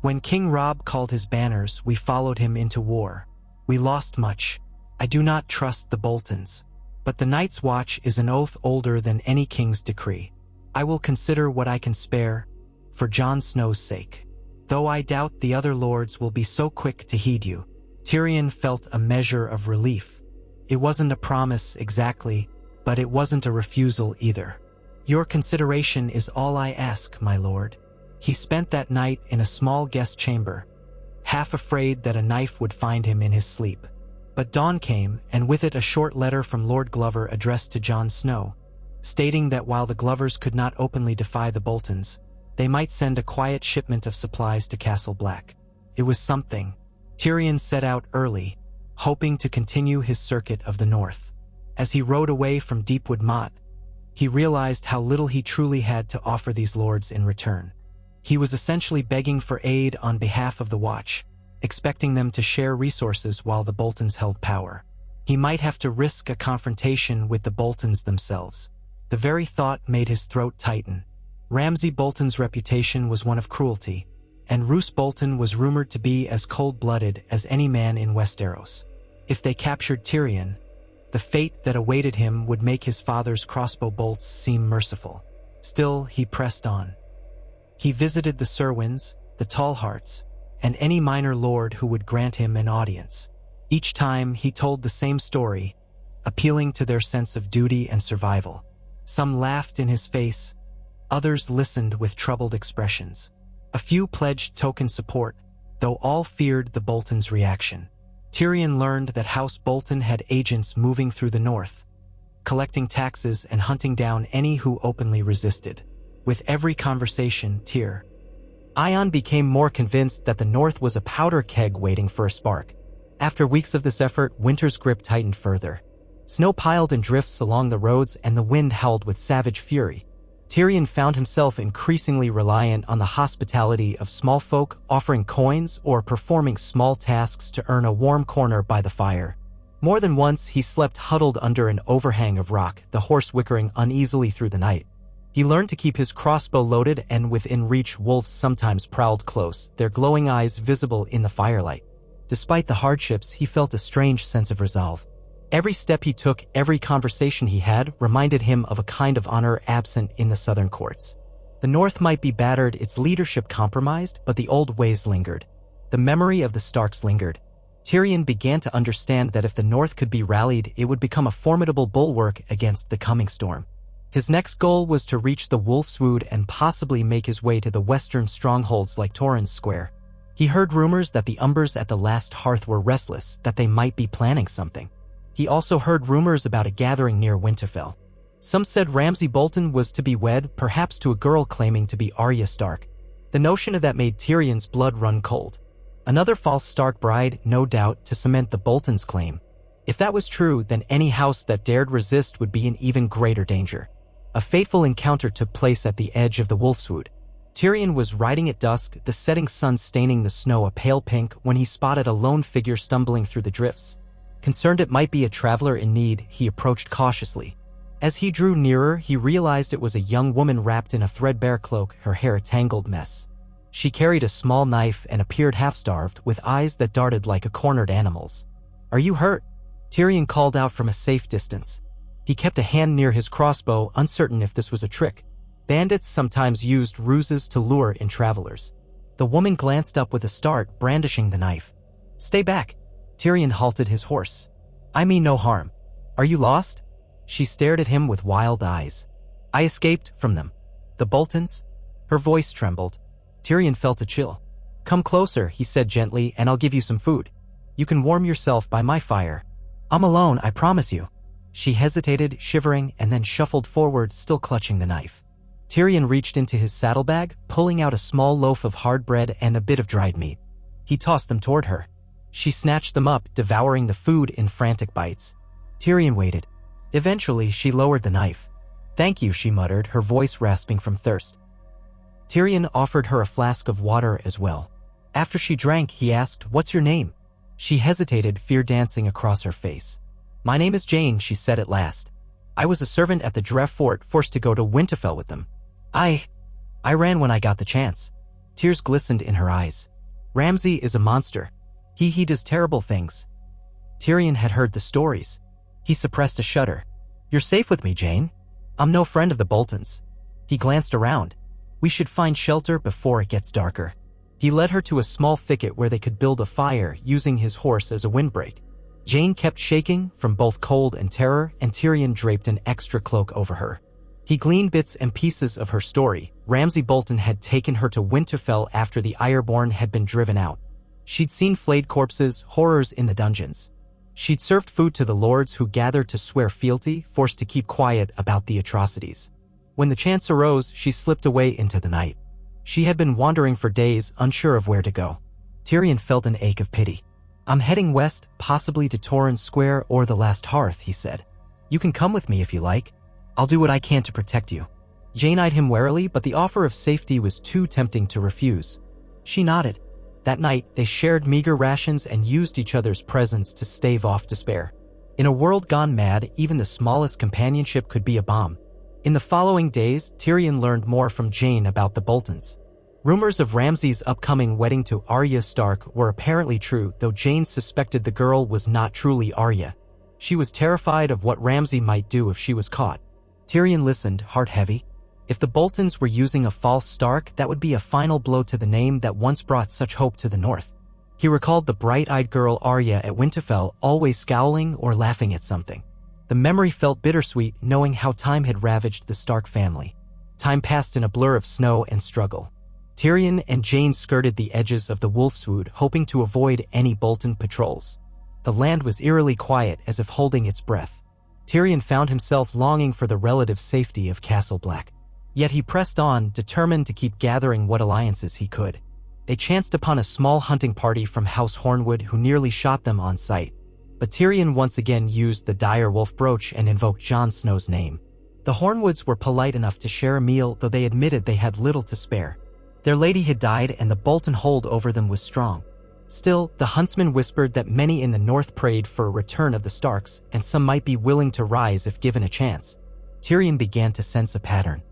When King Robb called his banners, we followed him into war. We lost much. I do not trust the Boltons. But the Night's Watch is an oath older than any king's decree. I will consider what I can spare, for Jon Snow's sake. Though I doubt the other lords will be so quick to heed you. Tyrion felt a measure of relief. It wasn't a promise exactly, but it wasn't a refusal either. Your consideration is all I ask, my lord. He spent that night in a small guest chamber, half afraid that a knife would find him in his sleep. But dawn came, and with it a short letter from Lord Glover addressed to Jon Snow, stating that while the Glovers could not openly defy the Boltons, they might send a quiet shipment of supplies to Castle Black. It was something. Tyrion set out early, hoping to continue his circuit of the North. As he rode away from Deepwood Motte, he realized how little he truly had to offer these lords in return. He was essentially begging for aid on behalf of the Watch, expecting them to share resources while the Boltons held power. He might have to risk a confrontation with the Boltons themselves. The very thought made his throat tighten. Ramsay Bolton's reputation was one of cruelty, and Roose Bolton was rumored to be as cold-blooded as any man in Westeros. If they captured Tyrion, the fate that awaited him would make his father's crossbow bolts seem merciful. Still, he pressed on. He visited the Serwyns, the Tallhearts, and any minor lord who would grant him an audience. Each time he told the same story, appealing to their sense of duty and survival. Some laughed in his face, others listened with troubled expressions. A few pledged token support, though all feared the Boltons' reaction. Tyrion learned that House Bolton had agents moving through the North, collecting taxes and hunting down any who openly resisted. With every conversation, Tyrion became more convinced that the North was a powder keg waiting for a spark. After weeks of this effort, winter's grip tightened further. Snow piled in drifts along the roads and the wind howled with savage fury. Tyrion found himself increasingly reliant on the hospitality of small folk, offering coins or performing small tasks to earn a warm corner by the fire. More than once, he slept huddled under an overhang of rock, the horse whickering uneasily through the night. He learned to keep his crossbow loaded, and within reach wolves sometimes prowled close, their glowing eyes visible in the firelight. Despite the hardships, he felt a strange sense of resolve. Every step he took, every conversation he had, reminded him of a kind of honor absent in the southern courts. The North might be battered, its leadership compromised, but the old ways lingered. The memory of the Starks lingered. Tyrion began to understand that if the North could be rallied, it would become a formidable bulwark against the coming storm. His next goal was to reach the Wolf's Wood and possibly make his way to the western strongholds like Torrhen's Square. He heard rumors that the Umbers at the last hearth were restless, that they might be planning something. He also heard rumors about a gathering near Winterfell. Some said Ramsay Bolton was to be wed, perhaps to a girl claiming to be Arya Stark. The notion of that made Tyrion's blood run cold. Another false Stark bride, no doubt, to cement the Boltons' claim. If that was true, then any house that dared resist would be in even greater danger. A fateful encounter took place at the edge of the Wolf's Wood. Tyrion was riding at dusk, the setting sun staining the snow a pale pink, when he spotted a lone figure stumbling through the drifts. Concerned it might be a traveler in need, he approached cautiously. As he drew nearer, he realized it was a young woman wrapped in a threadbare cloak, her hair a tangled mess. She carried a small knife and appeared half-starved, with eyes that darted like a cornered animal's. "Are you hurt?" Tyrion called out from a safe distance. He kept a hand near his crossbow, uncertain if this was a trick. Bandits sometimes used ruses to lure in travelers. The woman glanced up with a start, brandishing the knife. "Stay back." Tyrion halted his horse. "I mean no harm. Are you lost?" She stared at him with wild eyes. "I escaped from them." "The Boltons?" Her voice trembled. Tyrion felt a chill. "Come closer," he said gently, "and I'll give you some food. You can warm yourself by my fire." "I'm alone, I promise you." She hesitated, shivering, and then shuffled forward, still clutching the knife. Tyrion reached into his saddlebag, pulling out a small loaf of hard bread and a bit of dried meat. He tossed them toward her. She snatched them up, devouring the food in frantic bites. Tyrion waited. Eventually, she lowered the knife. "Thank you," she muttered, her voice rasping from thirst. Tyrion offered her a flask of water as well. After she drank, he asked, "What's your name?" She hesitated, fear dancing across her face. "My name is Jane," she said at last. "I was a servant at the Dref Fort, forced to go to Winterfell with them. I ran when I got the chance." Tears glistened in her eyes. "Ramsay is a monster. He does terrible things." Tyrion had heard the stories. He suppressed a shudder. "You're safe with me, Jane. I'm no friend of the Boltons." He glanced around. "We should find shelter before it gets darker." He led her to a small thicket where they could build a fire, using his horse as a windbreak. Jane kept shaking from both cold and terror, and Tyrion draped an extra cloak over her. He gleaned bits and pieces of her story. Ramsay Bolton had taken her to Winterfell after the Ironborn had been driven out. She'd seen flayed corpses, horrors in the dungeons. She'd served food to the lords who gathered to swear fealty, forced to keep quiet about the atrocities. When the chance arose, she slipped away into the night. She had been wandering for days, unsure of where to go. Tyrion felt an ache of pity. "I'm heading west, possibly to Torrhen Square or the Last Hearth," he said. "You can come with me if you like. I'll do what I can to protect you." Jane eyed him warily, but the offer of safety was too tempting to refuse. She nodded. That night, they shared meager rations and used each other's presence to stave off despair. In a world gone mad, even the smallest companionship could be a bomb. In the following days, Tyrion learned more from Jane about the Boltons. Rumors of Ramsay's upcoming wedding to Arya Stark were apparently true, though Jane suspected the girl was not truly Arya. She was terrified of what Ramsay might do if she was caught. Tyrion listened, heart heavy. If the Boltons were using a false Stark, that would be a final blow to the name that once brought such hope to the north. He recalled the bright-eyed girl Arya at Winterfell, always scowling or laughing at something. The memory felt bittersweet, knowing how time had ravaged the Stark family. Time passed in a blur of snow and struggle. Tyrion and Jane skirted the edges of the Wolfswood, hoping to avoid any Bolton patrols. The land was eerily quiet, as if holding its breath. Tyrion found himself longing for the relative safety of Castle Black. Yet he pressed on, determined to keep gathering what alliances he could. They chanced upon a small hunting party from House Hornwood who nearly shot them on sight. But Tyrion once again used the dire wolf brooch and invoked Jon Snow's name. The Hornwoods were polite enough to share a meal, though they admitted they had little to spare. Their lady had died, and the Bolton hold over them was strong. Still, the huntsman whispered that many in the north prayed for a return of the Starks, and some might be willing to rise if given a chance. Tyrion began to sense a pattern.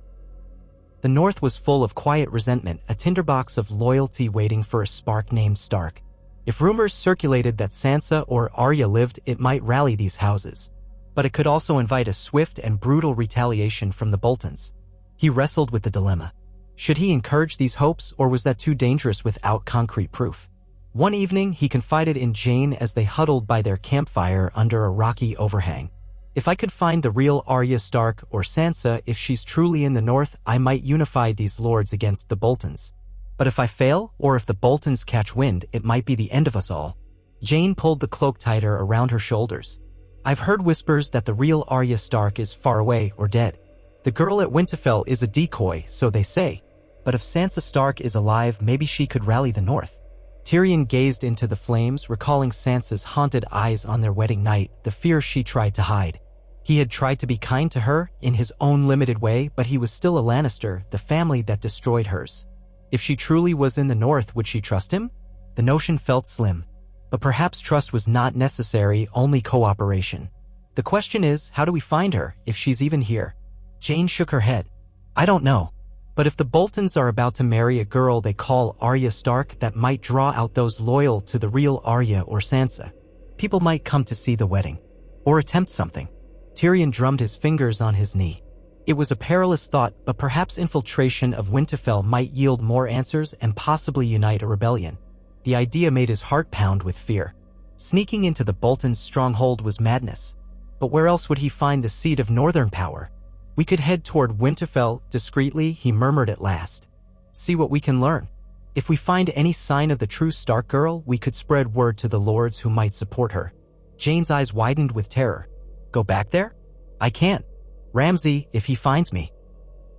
The north was full of quiet resentment, a tinderbox of loyalty waiting for a spark named Stark. If rumors circulated that Sansa or Arya lived, it might rally these houses. But it could also invite a swift and brutal retaliation from the Boltons. He wrestled with the dilemma. Should he encourage these hopes, or was that too dangerous without concrete proof? One evening, he confided in Jane as they huddled by their campfire under a rocky overhang. "If I could find the real Arya Stark, or Sansa, if she's truly in the north, I might unify these lords against the Boltons. But if I fail, or if the Boltons catch wind, it might be the end of us all." Jane pulled the cloak tighter around her shoulders. "I've heard whispers that the real Arya Stark is far away or dead. The girl at Winterfell is a decoy, so they say. But if Sansa Stark is alive, maybe she could rally the north." Tyrion gazed into the flames, recalling Sansa's haunted eyes on their wedding night, the fear she tried to hide. He had tried to be kind to her, in his own limited way, but he was still a Lannister, the family that destroyed hers. If she truly was in the north, would she trust him? The notion felt slim. But perhaps trust was not necessary, only cooperation. The question is, how do we find her, if she's even here? Jane shook her head. I don't know. But if the Boltons are about to marry a girl they call Arya Stark, that might draw out those loyal to the real Arya or Sansa. People might come to see the wedding. Or attempt something. Tyrion drummed his fingers on his knee. It was a perilous thought, but perhaps infiltration of Winterfell might yield more answers and possibly unite a rebellion. The idea made his heart pound with fear. Sneaking into the Boltons' stronghold was madness. But where else would he find the seat of northern power? We could head toward Winterfell discreetly, he murmured at last. See what we can learn. If we find any sign of the true Stark girl, we could spread word to the lords who might support her. Jane's eyes widened with terror. Go back there? I can't. Ramsay, if he finds me.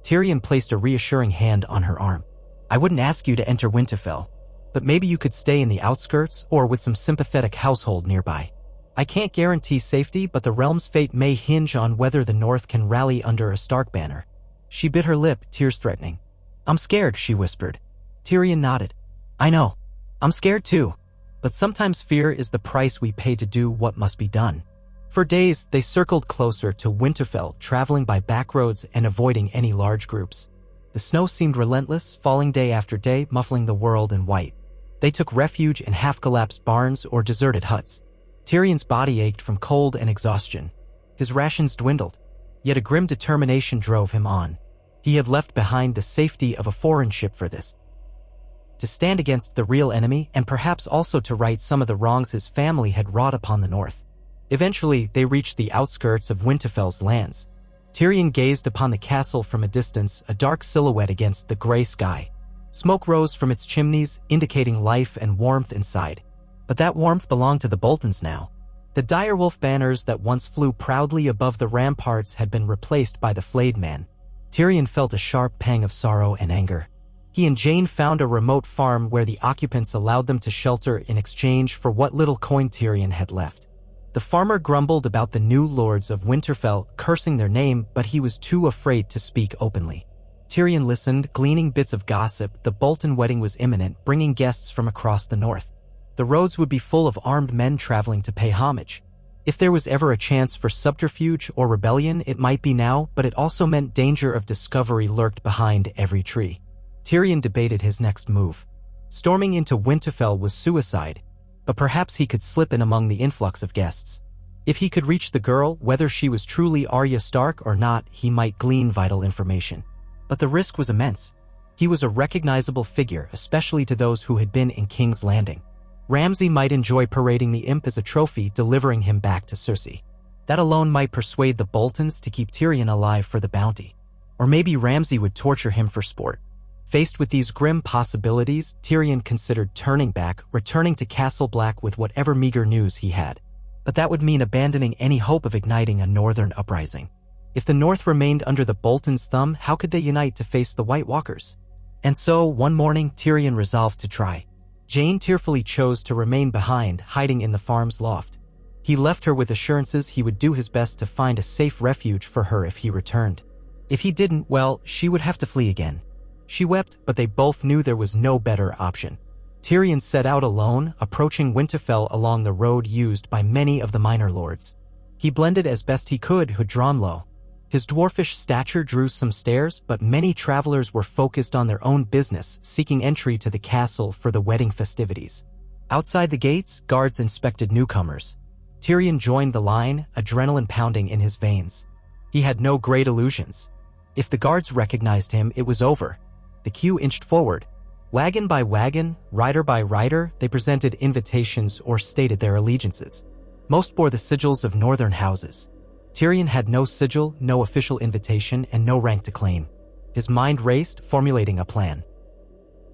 Tyrion placed a reassuring hand on her arm. I wouldn't ask you to enter Winterfell, but maybe you could stay in the outskirts or with some sympathetic household nearby. I can't guarantee safety, but the realm's fate may hinge on whether the North can rally under a Stark banner. She bit her lip, tears threatening. I'm scared, she whispered. Tyrion nodded. I know. I'm scared too. But sometimes fear is the price we pay to do what must be done. For days, they circled closer to Winterfell, traveling by back roads and avoiding any large groups. The snow seemed relentless, falling day after day, muffling the world in white. They took refuge in half-collapsed barns or deserted huts. Tyrion's body ached from cold and exhaustion. His rations dwindled, yet a grim determination drove him on. He had left behind the safety of a foreign ship for this. To stand against the real enemy and perhaps also to right some of the wrongs his family had wrought upon the North. Eventually, they reached the outskirts of Winterfell's lands. Tyrion gazed upon the castle from a distance, a dark silhouette against the gray sky. Smoke rose from its chimneys, indicating life and warmth inside. But that warmth belonged to the Boltons now. The direwolf banners that once flew proudly above the ramparts had been replaced by the flayed man. Tyrion felt a sharp pang of sorrow and anger. He and Jane found a remote farm where the occupants allowed them to shelter in exchange for what little coin Tyrion had left. The farmer grumbled about the new lords of Winterfell, cursing their name, but he was too afraid to speak openly. Tyrion listened, gleaning bits of gossip. The Bolton wedding was imminent, bringing guests from across the north. The roads would be full of armed men traveling to pay homage. If there was ever a chance for subterfuge or rebellion, it might be now, but it also meant danger of discovery lurked behind every tree. Tyrion debated his next move. Storming into Winterfell was suicide, but perhaps he could slip in among the influx of guests. If he could reach the girl, whether she was truly Arya Stark or not, he might glean vital information. But the risk was immense. He was a recognizable figure, especially to those who had been in King's Landing. Ramsay might enjoy parading the imp as a trophy, delivering him back to Cersei. That alone might persuade the Boltons to keep Tyrion alive for the bounty. Or maybe Ramsay would torture him for sport. Faced with these grim possibilities, Tyrion considered turning back, returning to Castle Black with whatever meager news he had. But that would mean abandoning any hope of igniting a northern uprising. If the North remained under the Boltons' thumb, how could they unite to face the White Walkers? And so, one morning, Tyrion resolved to try. Jane tearfully chose to remain behind, hiding in the farm's loft. He left her with assurances he would do his best to find a safe refuge for her if he returned. If he didn't, well, she would have to flee again. She wept, but they both knew there was no better option. Tyrion set out alone, approaching Winterfell along the road used by many of the minor lords. He blended as best he could, hood drawn low. His dwarfish stature drew some stares, but many travelers were focused on their own business, seeking entry to the castle for the wedding festivities. Outside the gates, guards inspected newcomers. Tyrion joined the line, adrenaline pounding in his veins. He had no great illusions. If the guards recognized him, it was over. The queue inched forward. Wagon by wagon, rider by rider, they presented invitations or stated their allegiances. Most bore the sigils of northern houses. Tyrion had no sigil, no official invitation, and no rank to claim. His mind raced, formulating a plan.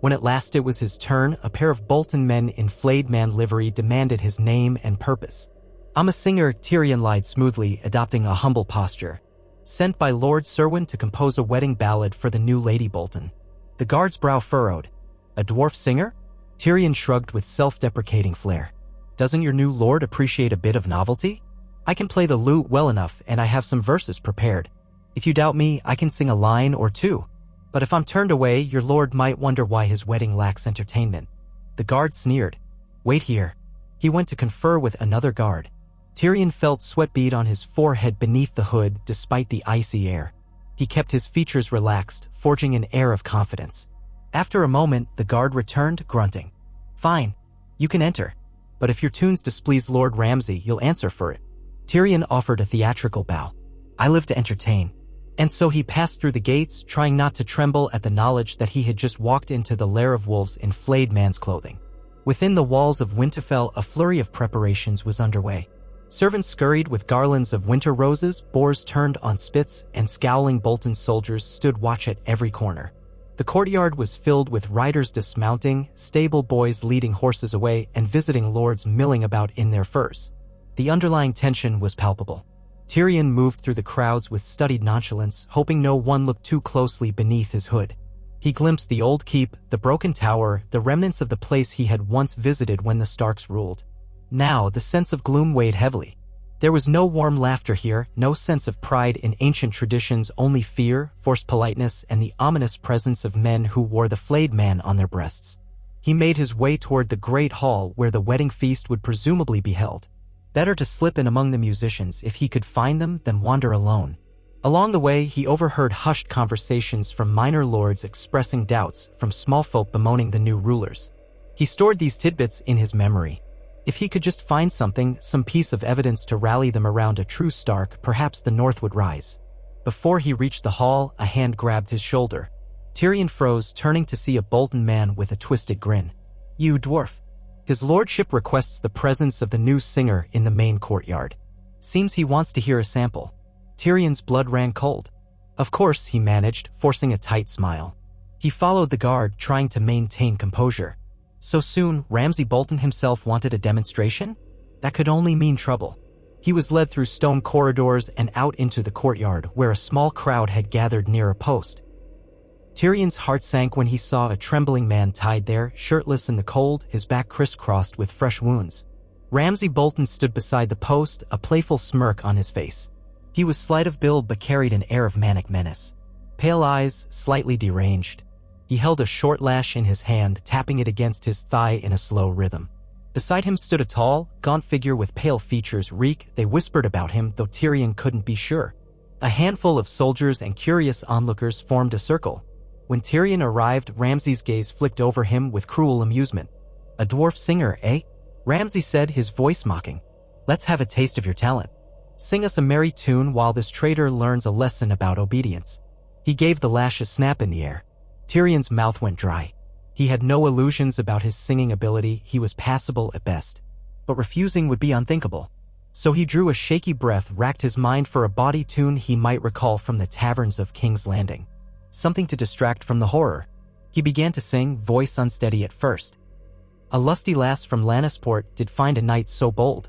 When at last it was his turn, a pair of Bolton men in flayed man livery demanded his name and purpose. I'm a singer, Tyrion lied smoothly, adopting a humble posture. Sent by Lord Serwyn to compose a wedding ballad for the new Lady Bolton. The guard's brow furrowed. A dwarf singer? Tyrion shrugged with self-deprecating flair. Doesn't your new lord appreciate a bit of novelty? I can play the lute well enough, and I have some verses prepared. If you doubt me, I can sing a line or two. But if I'm turned away, your lord might wonder why his wedding lacks entertainment. The guard sneered. Wait here. He went to confer with another guard. Tyrion felt sweat bead on his forehead beneath the hood despite the icy air. He kept his features relaxed, forging an air of confidence. After a moment, the guard returned, grunting. "Fine. You can enter. But if your tunes displease Lord Ramsay, you'll answer for it." Tyrion offered a theatrical bow. "I live to entertain." And so he passed through the gates, trying not to tremble at the knowledge that he had just walked into the lair of wolves in flayed man's clothing. Within the walls of Winterfell, a flurry of preparations was underway. Servants scurried with garlands of winter roses, boars turned on spits, and scowling Bolton soldiers stood watch at every corner. The courtyard was filled with riders dismounting, stable boys leading horses away, and visiting lords milling about in their furs. The underlying tension was palpable. Tyrion moved through the crowds with studied nonchalance, hoping no one looked too closely beneath his hood. He glimpsed the old keep, the broken tower, the remnants of the place he had once visited when the Starks ruled. Now, the sense of gloom weighed heavily. There was no warm laughter here, no sense of pride in ancient traditions, only fear, forced politeness, and the ominous presence of men who wore the flayed man on their breasts. He made his way toward the great hall where the wedding feast would presumably be held. Better to slip in among the musicians if he could find them than wander alone. Along the way, he overheard hushed conversations from minor lords expressing doubts, from small folk bemoaning the new rulers. He stored these tidbits in his memory. If he could just find something, some piece of evidence to rally them around a true Stark, perhaps the North would rise. Before he reached the hall, a hand grabbed his shoulder. Tyrion froze, turning to see a Bolton man with a twisted grin. "You dwarf. His lordship requests the presence of the new singer in the main courtyard. Seems he wants to hear a sample." Tyrion's blood ran cold. Of course, he managed, forcing a tight smile. He followed the guard, trying to maintain composure. So soon, Ramsay Bolton himself wanted a demonstration? That could only mean trouble. He was led through stone corridors and out into the courtyard, where a small crowd had gathered near a post. Tyrion's heart sank when he saw a trembling man tied there, shirtless in the cold, his back crisscrossed with fresh wounds. Ramsay Bolton stood beside the post, a playful smirk on his face. He was slight of build but carried an air of manic menace. Pale eyes, slightly deranged. He held a short lash in his hand, tapping it against his thigh in a slow rhythm. Beside him stood a tall, gaunt figure with pale features. They whispered about him, though Tyrion couldn't be sure. A handful of soldiers and curious onlookers formed a circle. When Tyrion arrived, Ramsay's gaze flicked over him with cruel amusement. "A dwarf singer, eh?" Ramsay said, his voice mocking. "Let's have a taste of your talent. Sing us a merry tune while this traitor learns a lesson about obedience." He gave the lash a snap in the air. Tyrion's mouth went dry. He had no illusions about his singing ability, he was passable at best. But refusing would be unthinkable. So he drew a shaky breath, racked his mind for a bawdy tune he might recall from the taverns of King's Landing. Something to distract from the horror. He began to sing, voice unsteady at first. "A lusty lass from Lannister did find a knight so bold."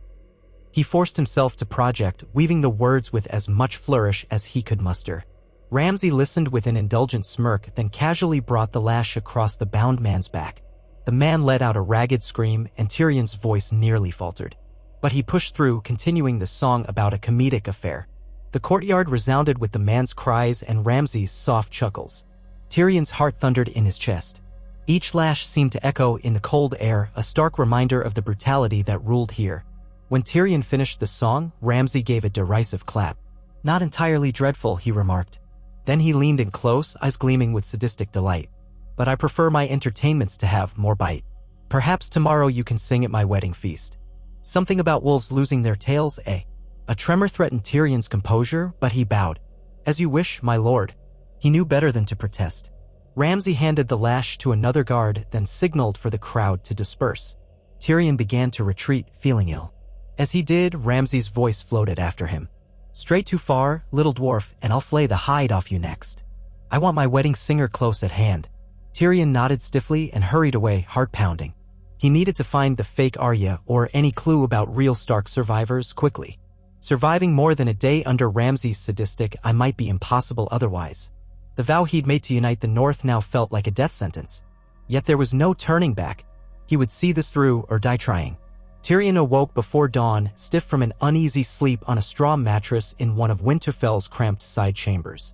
He forced himself to project, weaving the words with as much flourish as he could muster. Ramsay listened with an indulgent smirk, then casually brought the lash across the bound man's back. The man let out a ragged scream, and Tyrion's voice nearly faltered. But he pushed through, continuing the song about a comedic affair. The courtyard resounded with the man's cries and Ramsay's soft chuckles. Tyrion's heart thundered in his chest. Each lash seemed to echo in the cold air, a stark reminder of the brutality that ruled here. When Tyrion finished the song, Ramsay gave a derisive clap. "Not entirely dreadful," he remarked. Then he leaned in close, eyes gleaming with sadistic delight. "But I prefer my entertainments to have more bite. Perhaps tomorrow you can sing at my wedding feast. Something about wolves losing their tails, eh?" A tremor threatened Tyrion's composure, but he bowed. "As you wish, my lord." He knew better than to protest. Ramsay handed the lash to another guard, then signaled for the crowd to disperse. Tyrion began to retreat, feeling ill. As he did, Ramsay's voice floated after him. "Stray too far, little dwarf, and I'll flay the hide off you next. I want my wedding singer close at hand." Tyrion nodded stiffly and hurried away, heart pounding. He needed to find the fake Arya or any clue about real Stark survivors quickly. Surviving more than a day under Ramsay's sadistic eye might be impossible otherwise. The vow he'd made to unite the North now felt like a death sentence. Yet there was no turning back. He would see this through or die trying. Tyrion awoke before dawn, stiff from an uneasy sleep on a straw mattress in one of Winterfell's cramped side chambers.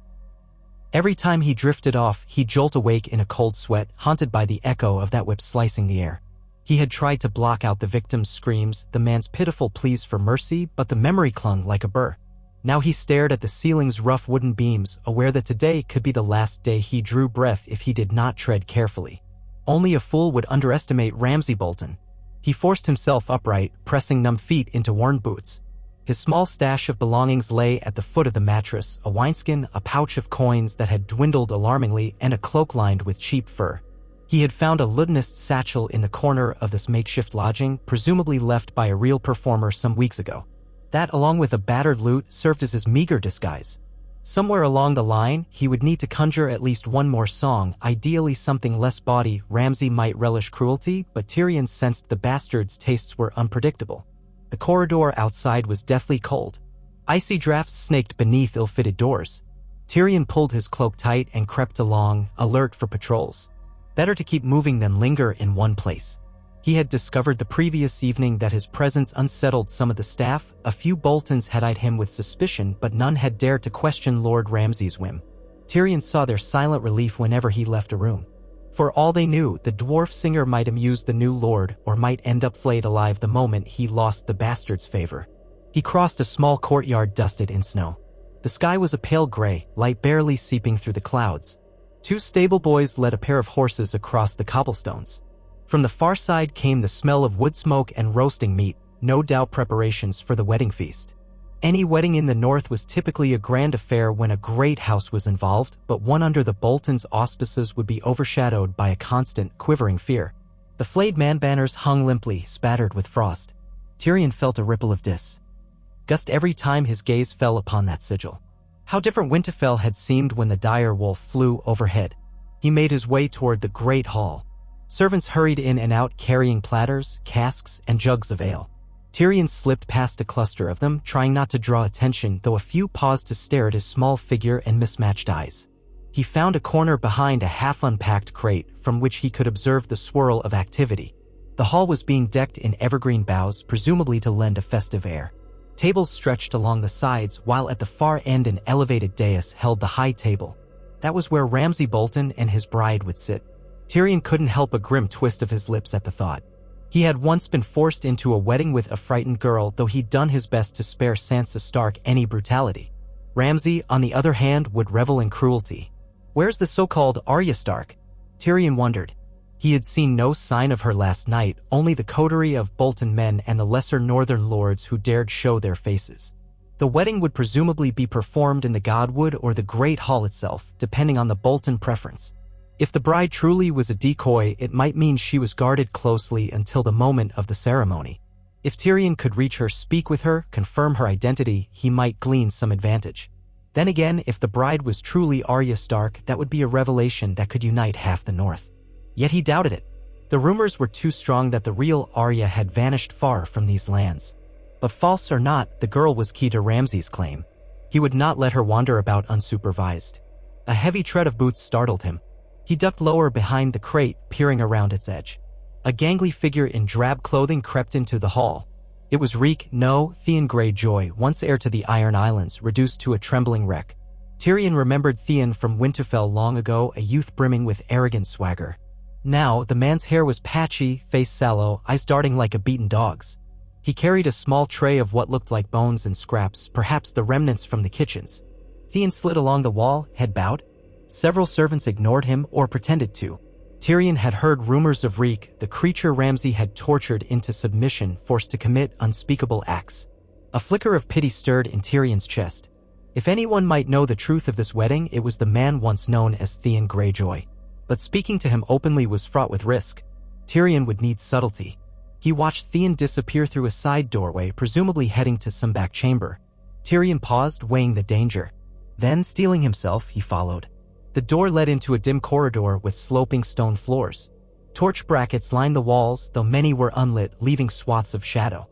Every time he drifted off, he'd jolt awake in a cold sweat, haunted by the echo of that whip slicing the air. He had tried to block out the victim's screams, the man's pitiful pleas for mercy, but the memory clung like a burr. Now he stared at the ceiling's rough wooden beams, aware that today could be the last day he drew breath if he did not tread carefully. Only a fool would underestimate Ramsay Bolton. He forced himself upright, pressing numb feet into worn boots. His small stash of belongings lay at the foot of the mattress, a wineskin, a pouch of coins that had dwindled alarmingly, and a cloak lined with cheap fur. He had found a Ludenist satchel in the corner of this makeshift lodging, presumably left by a real performer some weeks ago. That, along with a battered lute, served as his meager disguise. Somewhere along the line, he would need to conjure at least one more song, ideally something less bawdy. Ramsay might relish cruelty, but Tyrion sensed the bastard's tastes were unpredictable. The corridor outside was deathly cold. Icy drafts snaked beneath ill-fitted doors. Tyrion pulled his cloak tight and crept along, alert for patrols. Better to keep moving than linger in one place. He had discovered the previous evening that his presence unsettled some of the staff. A few Boltons had eyed him with suspicion, but none had dared to question Lord Ramsay's whim. Tyrion saw their silent relief whenever he left a room. For all they knew, the dwarf singer might amuse the new lord, or might end up flayed alive the moment he lost the bastard's favor. He crossed a small courtyard dusted in snow. The sky was a pale gray, light barely seeping through the clouds. Two stable boys led a pair of horses across the cobblestones. From the far side came the smell of wood smoke and roasting meat, no doubt preparations for the wedding feast. Any wedding in the north was typically a grand affair when a great house was involved, but one under the Boltons' auspices would be overshadowed by a constant, quivering fear. The flayed man banners hung limply, spattered with frost. Tyrion felt a ripple of disgust every time his gaze fell upon that sigil. How different Winterfell had seemed when the dire wolf flew overhead. He made his way toward the great hall. Servants hurried in and out carrying platters, casks, and jugs of ale. Tyrion slipped past a cluster of them, trying not to draw attention, though a few paused to stare at his small figure and mismatched eyes. He found a corner behind a half-unpacked crate from which he could observe the swirl of activity. The hall was being decked in evergreen boughs, presumably to lend a festive air. Tables stretched along the sides, while at the far end an elevated dais held the high table. That was where Ramsay Bolton and his bride would sit. Tyrion couldn't help a grim twist of his lips at the thought. He had once been forced into a wedding with a frightened girl, though he'd done his best to spare Sansa Stark any brutality. Ramsay, on the other hand, would revel in cruelty. Where's the so-called Arya Stark? Tyrion wondered. He had seen no sign of her last night, only the coterie of Bolton men and the lesser northern lords who dared show their faces. The wedding would presumably be performed in the Godwood or the Great Hall itself, depending on the Bolton preference. If the bride truly was a decoy, it might mean she was guarded closely until the moment of the ceremony. If Tyrion could reach her, speak with her, confirm her identity, he might glean some advantage. Then again, if the bride was truly Arya Stark, that would be a revelation that could unite half the North. Yet he doubted it. The rumors were too strong that the real Arya had vanished far from these lands. But false or not, the girl was key to Ramsay's claim. He would not let her wander about unsupervised. A heavy tread of boots startled him. He ducked lower behind the crate, peering around its edge. A gangly figure in drab clothing crept into the hall. It was Theon Greyjoy, once heir to the Iron Islands, reduced to a trembling wreck. Tyrion remembered Theon from Winterfell long ago, a youth brimming with arrogant swagger. Now, the man's hair was patchy, face sallow, eyes darting like a beaten dog's. He carried a small tray of what looked like bones and scraps, perhaps the remnants from the kitchens. Theon slid along the wall, head bowed. Several servants ignored him or pretended to. Tyrion had heard rumors of Reek, the creature Ramsay had tortured into submission, forced to commit unspeakable acts. A flicker of pity stirred in Tyrion's chest. If anyone might know the truth of this wedding, it was the man once known as Theon Greyjoy. But speaking to him openly was fraught with risk. Tyrion would need subtlety. He watched Theon disappear through a side doorway, presumably heading to some back chamber. Tyrion paused, weighing the danger. Then, steeling himself, he followed. The door led into a dim corridor with sloping stone floors. Torch brackets lined the walls, though many were unlit, leaving swaths of shadow.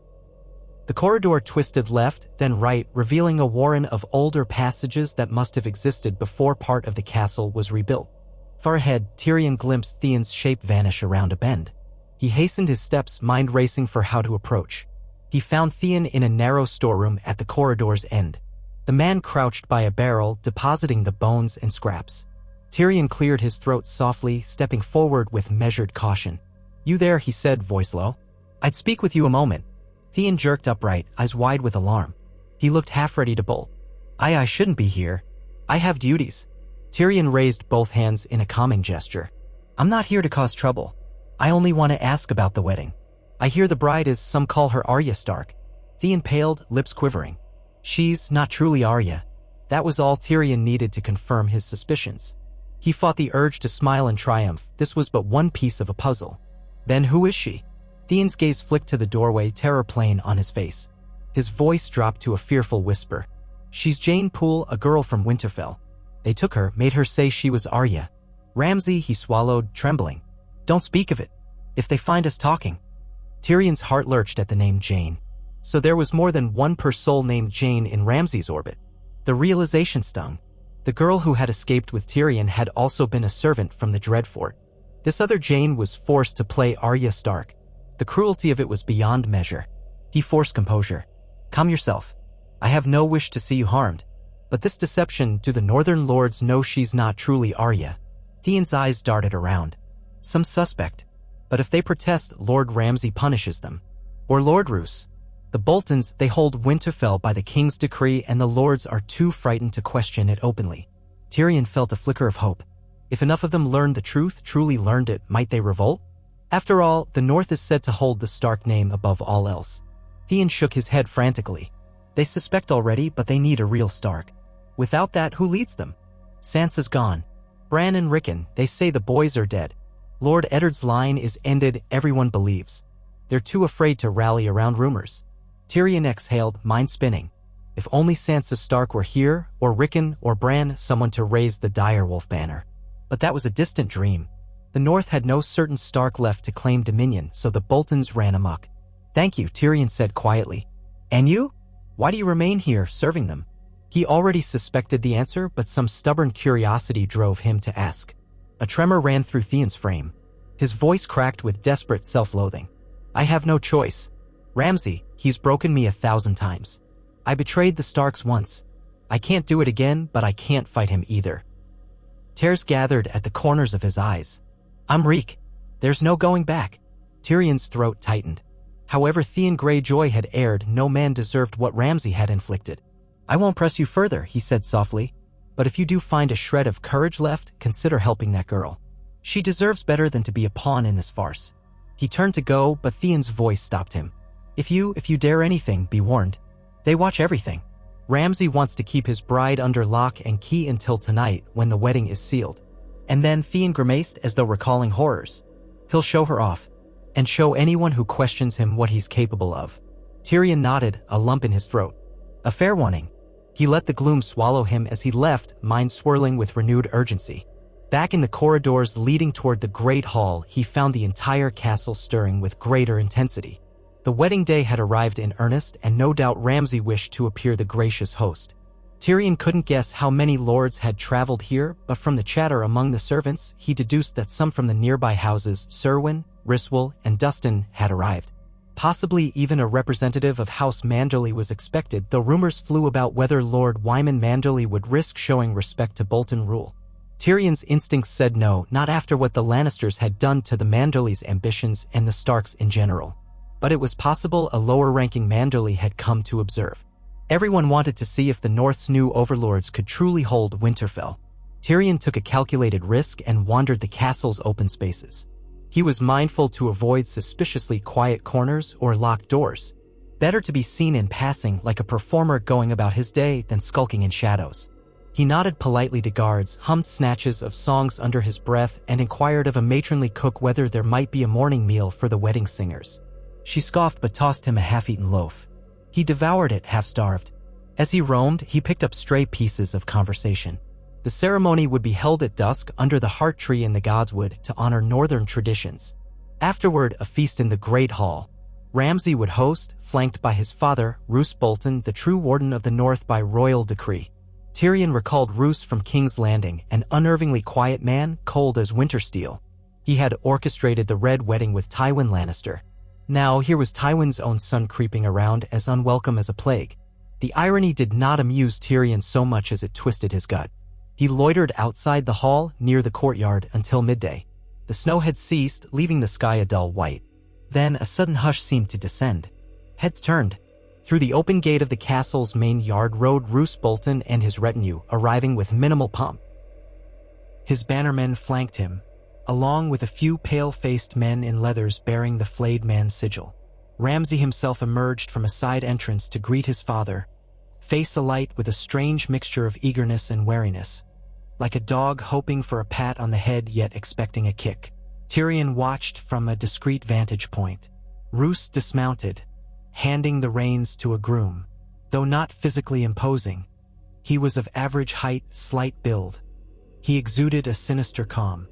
The corridor twisted left, then right, revealing a warren of older passages that must have existed before part of the castle was rebuilt. Far ahead, Tyrion glimpsed Theon's shape vanish around a bend. He hastened his steps, mind racing for how to approach. He found Theon in a narrow storeroom at the corridor's end. The man crouched by a barrel, depositing the bones and scraps. Tyrion cleared his throat softly, stepping forward with measured caution. "You there," he said, voice low. "I'd speak with you a moment." Theon jerked upright, eyes wide with alarm. He looked half ready to bolt. I shouldn't be here. I have duties." Tyrion raised both hands in a calming gesture. "I'm not here to cause trouble. I only want to ask about the wedding. I hear the bride is, some call her Arya Stark." Theon paled, lips quivering. "She's not truly Arya." That was all Tyrion needed to confirm his suspicions. He fought the urge to smile in triumph. This was but one piece of a puzzle. "Then who is she?" Theon's gaze flicked to the doorway, terror plain on his face. His voice dropped to a fearful whisper. "She's Jane Poole, a girl from Winterfell. They took her, made her say she was Arya." "Ramsay," he swallowed, trembling. "Don't speak of it. If they find us talking." Tyrion's heart lurched at the name Jane. So there was more than one per soul named Jane in Ramsay's orbit. The realization stung. The girl who had escaped with Tyrion had also been a servant from the Dreadfort. This other Jane was forced to play Arya Stark. The cruelty of it was beyond measure. He forced composure. "Calm yourself. I have no wish to see you harmed. But this deception, do the Northern Lords know she's not truly Arya?" Theon's eyes darted around. "Some suspect. But if they protest, Lord Ramsay punishes them. Or Lord Roose. The Boltons, they hold Winterfell by the king's decree, and the lords are too frightened to question it openly." Tyrion felt a flicker of hope. If enough of them learned the truth, truly learned it, might they revolt? After all, the North is said to hold the Stark name above all else. Theon shook his head frantically. They suspect already, but they need a real Stark. Without that, who leads them? Sansa's gone. Bran and Rickon, they say the boys are dead. Lord Eddard's line is ended, everyone believes. They're too afraid to rally around rumors. Tyrion exhaled, mind spinning. If only Sansa Stark were here, or Rickon, or Bran, someone to raise the direwolf banner. But that was a distant dream. The North had no certain Stark left to claim dominion, so the Boltons ran amok. "Thank you," Tyrion said quietly. "And you? Why do you remain here, serving them?" He already suspected the answer, but some stubborn curiosity drove him to ask. A tremor ran through Theon's frame. His voice cracked with desperate self-loathing. "I have no choice. Ramsay, he's broken me 1,000 times. I betrayed the Starks once. I can't do it again, but I can't fight him either." Tears gathered at the corners of his eyes. "I'm Reek. There's no going back." Tyrion's throat tightened. However Theon Greyjoy had erred, no man deserved what Ramsay had inflicted. "I won't press you further," he said softly. "But if you do find a shred of courage left, consider helping that girl. She deserves better than to be a pawn in this farce." He turned to go, but Theon's voice stopped him. If you dare anything, be warned. They watch everything. Ramsay wants to keep his bride under lock and key until tonight, when the wedding is sealed. And then Theon grimaced as though recalling horrors. He'll show her off. And show anyone who questions him what he's capable of. Tyrion nodded, a lump in his throat. A fair warning. He let the gloom swallow him as he left, mind swirling with renewed urgency. Back in the corridors leading toward the Great Hall, he found the entire castle stirring with greater intensity. The wedding day had arrived in earnest, and no doubt Ramsay wished to appear the gracious host. Tyrion couldn't guess how many lords had traveled here, but from the chatter among the servants, he deduced that some from the nearby houses, Serwyn, Ryswell, and Dustin, had arrived. Possibly even a representative of House Manderley was expected, though rumors flew about whether Lord Wyman Manderley would risk showing respect to Bolton rule. Tyrion's instincts said no, not after what the Lannisters had done to the Manderleys' ambitions and the Starks in general. But it was possible a lower-ranking Manderley had come to observe. Everyone wanted to see if the North's new overlords could truly hold Winterfell. Tyrion took a calculated risk and wandered the castle's open spaces. He was mindful to avoid suspiciously quiet corners or locked doors. Better to be seen in passing like a performer going about his day than skulking in shadows. He nodded politely to guards, hummed snatches of songs under his breath, and inquired of a matronly cook whether there might be a morning meal for the wedding singers. She scoffed but tossed him a half-eaten loaf. He devoured it, half-starved. As he roamed, he picked up stray pieces of conversation. The ceremony would be held at dusk under the heart tree in the Godswood to honor northern traditions. Afterward, a feast in the Great Hall. Ramsay would host, flanked by his father, Roose Bolton, the true warden of the North by royal decree. Tyrion recalled Roose from King's Landing, an unnervingly quiet man, cold as winter steel. He had orchestrated the Red Wedding with Tywin Lannister. Now here was Tywin's own son creeping around, as unwelcome as a plague. The irony did not amuse Tyrion so much as it twisted his gut. He loitered outside the hall, near the courtyard, until midday. The snow had ceased, leaving the sky a dull white. Then a sudden hush seemed to descend. Heads turned. Through the open gate of the castle's main yard rode Roose Bolton and his retinue, arriving with minimal pomp. His bannermen flanked him, along with a few pale-faced men in leathers bearing the flayed man's sigil. Ramsay himself emerged from a side entrance to greet his father, face alight with a strange mixture of eagerness and wariness, like a dog hoping for a pat on the head yet expecting a kick. Tyrion watched from a discreet vantage point. Roose dismounted, handing the reins to a groom. Though not physically imposing, he was of average height, slight build. He exuded a sinister calm.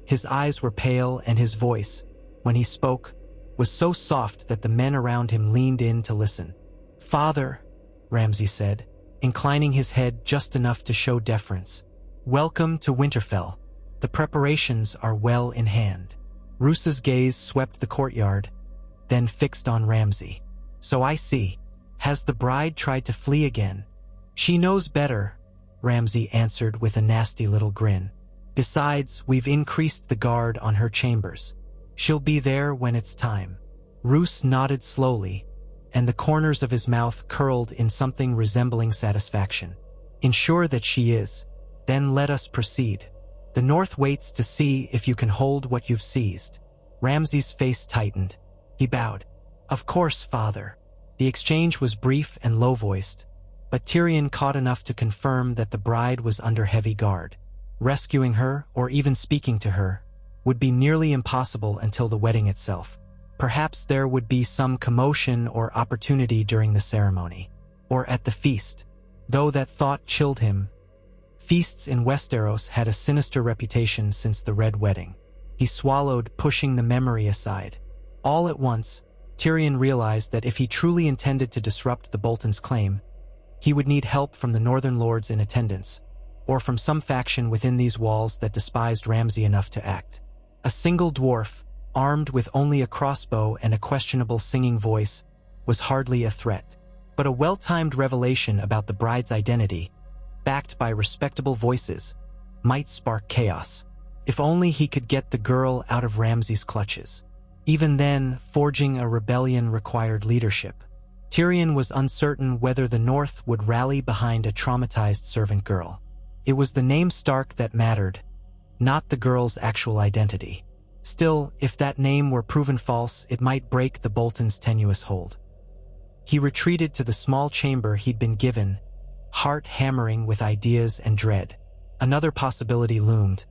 His eyes were pale and his voice, when he spoke, was so soft that the men around him leaned in to listen. "Father," Ramsay said, inclining his head just enough to show deference. "Welcome to Winterfell. The preparations are well in hand." Roose's gaze swept the courtyard, then fixed on Ramsay. "So I see. Has the bride tried to flee again?" "She knows better," Ramsay answered with a nasty little grin. "Besides, we've increased the guard on her chambers. She'll be there when it's time." Roose nodded slowly, and the corners of his mouth curled in something resembling satisfaction. "Ensure that she is. Then let us proceed. The North waits to see if you can hold what you've seized." Ramsay's face tightened. He bowed. "Of course, father." The exchange was brief and low-voiced, but Tyrion caught enough to confirm that the bride was under heavy guard. Rescuing her, or even speaking to her, would be nearly impossible until the wedding itself. Perhaps there would be some commotion or opportunity during the ceremony, or at the feast, though that thought chilled him. Feasts in Westeros had a sinister reputation since the Red Wedding. He swallowed, pushing the memory aside. All at once, Tyrion realized that if he truly intended to disrupt the Boltons' claim, he would need help from the Northern Lords in attendance, or from some faction within these walls that despised Ramsay enough to act. A single dwarf, armed with only a crossbow and a questionable singing voice, was hardly a threat. But a well-timed revelation about the bride's identity, backed by respectable voices, might spark chaos. If only he could get the girl out of Ramsay's clutches. Even then, forging a rebellion required leadership. Tyrion was uncertain whether the North would rally behind a traumatized servant girl. It was the name Stark that mattered, not the girl's actual identity. Still, if that name were proven false, it might break the Boltons' tenuous hold. He retreated to the small chamber he'd been given, heart hammering with ideas and dread. Another possibility loomed.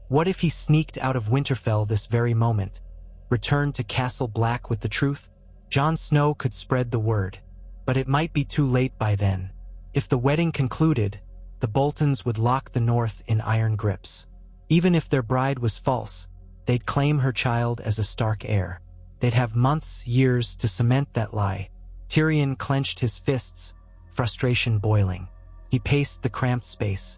What if he sneaked out of Winterfell this very moment, returned to Castle Black with the truth? Jon Snow could spread the word, but it might be too late by then. If the wedding concluded, the Boltons would lock the North in iron grips. Even if their bride was false, they'd claim her child as a Stark heir. They'd have months, years to cement that lie. Tyrion clenched his fists, frustration boiling. He paced the cramped space.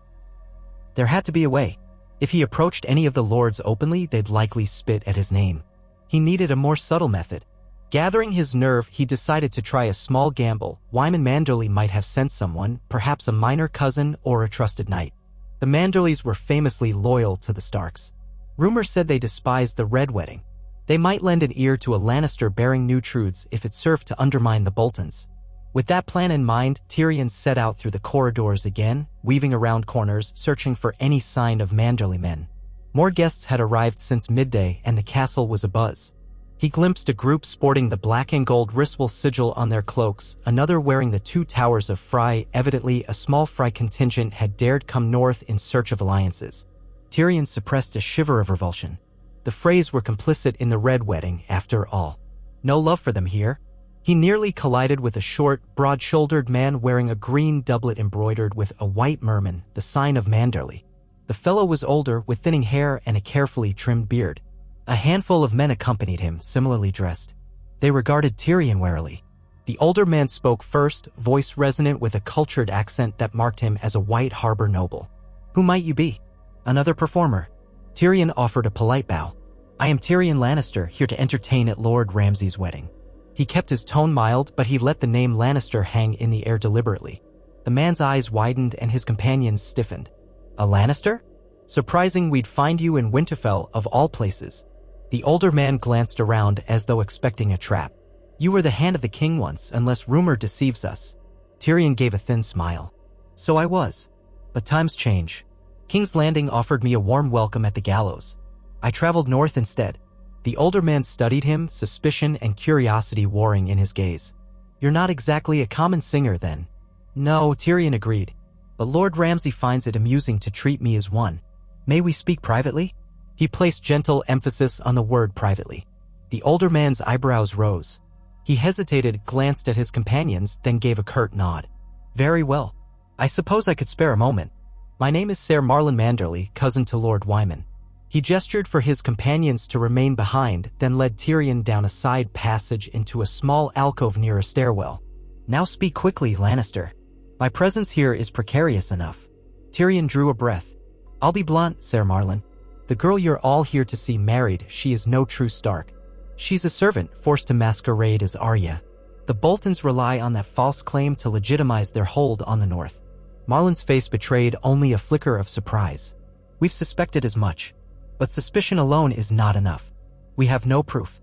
There had to be a way. If he approached any of the lords openly, they'd likely spit at his name. He needed a more subtle method. Gathering his nerve, he decided to try a small gamble. Wyman Manderly might have sent someone, perhaps a minor cousin or a trusted knight. The Manderlys were famously loyal to the Starks. Rumor said they despised the Red Wedding. They might lend an ear to a Lannister bearing new truths if it served to undermine the Boltons. With that plan in mind, Tyrion set out through the corridors again, weaving around corners, searching for any sign of Manderly men. More guests had arrived since midday, and the castle was abuzz. He glimpsed a group sporting the black and gold Ryswell sigil on their cloaks, another wearing the two towers of Frey. Evidently, a small Frey contingent had dared come north in search of alliances. Tyrion suppressed a shiver of revulsion. The Freys were complicit in the Red Wedding, after all. No love for them here. He nearly collided with a short, broad-shouldered man wearing a green doublet embroidered with a white merman, the sign of Manderly. The fellow was older, with thinning hair and a carefully trimmed beard. A handful of men accompanied him, similarly dressed. They regarded Tyrion warily. The older man spoke first, voice resonant with a cultured accent that marked him as a White Harbor noble. "Who might you be?" "Another performer." Tyrion offered a polite bow. "I am Tyrion Lannister, here to entertain at Lord Ramsay's wedding." He kept his tone mild, but he let the name Lannister hang in the air deliberately. The man's eyes widened and his companions stiffened. "A Lannister?" Surprising we'd find you in Winterfell of all places. The older man glanced around as though expecting a trap. You were the hand of the king once, unless rumor deceives us. Tyrion gave a thin smile. So I was. But times change. King's Landing offered me a warm welcome at the gallows. I traveled north instead. The older man studied him, suspicion and curiosity warring in his gaze. You're not exactly a common singer then. No, Tyrion agreed. But Lord Ramsay finds it amusing to treat me as one. May we speak privately? He placed gentle emphasis on the word privately. The older man's eyebrows rose. He hesitated, glanced at his companions, then gave a curt nod. Very well. I suppose I could spare a moment. My name is Ser Marlon Manderley, cousin to Lord Wyman. He gestured for his companions to remain behind, then led Tyrion down a side passage into a small alcove near a stairwell. Now speak quickly, Lannister. My presence here is precarious enough. Tyrion drew a breath. I'll be blunt, Ser Marlon. The girl you're all here to see married, she is no true Stark. She's a servant forced to masquerade as Arya. The Boltons rely on that false claim to legitimize their hold on the North. Marlon's face betrayed only a flicker of surprise. We've suspected as much. But suspicion alone is not enough. We have no proof.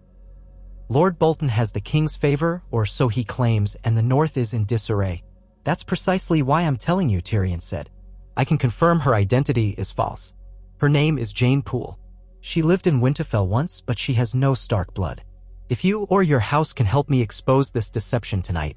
Lord Bolton has the king's favor, or so he claims, and the North is in disarray. That's precisely why I'm telling you, Tyrion said. I can confirm her identity is false. Her name is Jane Poole. She lived in Winterfell once, but she has no Stark blood. If you or your house can help me expose this deception tonight.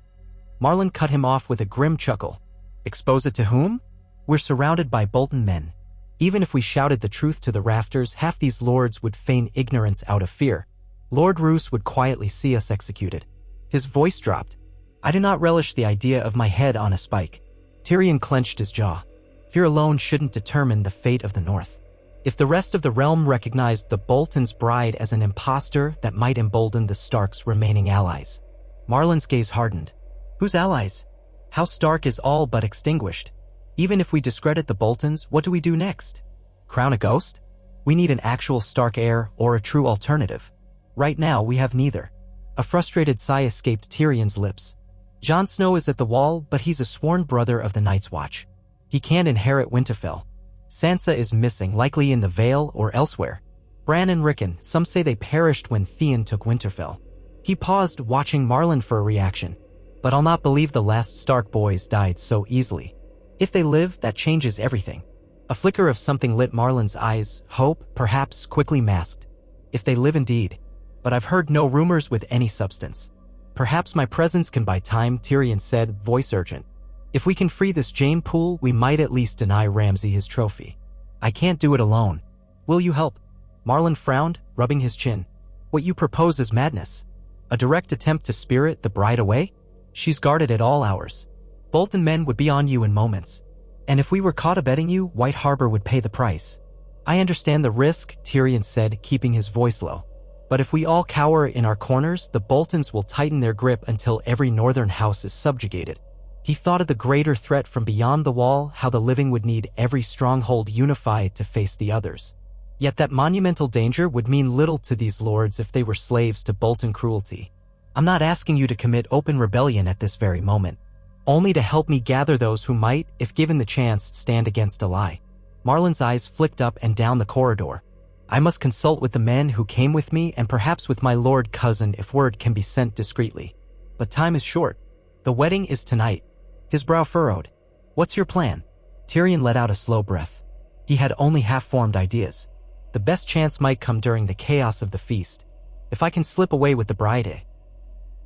Marlon cut him off with a grim chuckle. Expose it to whom? We're surrounded by Bolton men. Even if we shouted the truth to the rafters, half these lords would feign ignorance out of fear. Lord Roose would quietly see us executed. His voice dropped. I do not relish the idea of my head on a spike. Tyrion clenched his jaw. Fear alone shouldn't determine the fate of the North. If the rest of the realm recognized the Bolton's bride as an impostor, that might embolden the Stark's remaining allies. Marlon's gaze hardened. Whose allies? House Stark is all but extinguished. Even if we discredit the Boltons, what do we do next? Crown a ghost? We need an actual Stark heir or a true alternative. Right now, we have neither. A frustrated sigh escaped Tyrion's lips. Jon Snow is at the wall, but he's a sworn brother of the Night's Watch. He can't inherit Winterfell. Sansa is missing, likely in the Vale or elsewhere. Bran and Rickon, some say they perished when Theon took Winterfell. He paused, watching Marlon for a reaction. But I'll not believe the last Stark boys died so easily. If they live, that changes everything. A flicker of something lit Marlon's eyes, hope, perhaps, quickly masked. If they live indeed. But I've heard no rumors with any substance. Perhaps my presence can buy time, Tyrion said, voice urgent. If we can free this Jane Poole, we might at least deny Ramsay his trophy. I can't do it alone. Will you help? Marlon frowned, rubbing his chin. What you propose is madness. A direct attempt to spirit the bride away? She's guarded at all hours. Bolton men would be on you in moments. And if we were caught abetting you, White Harbor would pay the price. I understand the risk, Tyrion said, keeping his voice low. But if we all cower in our corners, the Boltons will tighten their grip until every northern house is subjugated. He thought of the greater threat from beyond the wall, how the living would need every stronghold unified to face the others. Yet that monumental danger would mean little to these lords if they were slaves to Bolton cruelty. I'm not asking you to commit open rebellion at this very moment. Only to help me gather those who might, if given the chance, stand against a lie. Marlon's eyes flicked up and down the corridor. I must consult with the men who came with me and perhaps with my lord cousin if word can be sent discreetly. But time is short. The wedding is tonight. His brow furrowed. What's your plan? Tyrion let out a slow breath. He had only half-formed ideas. The best chance might come during the chaos of the feast. If I can slip away with the bride,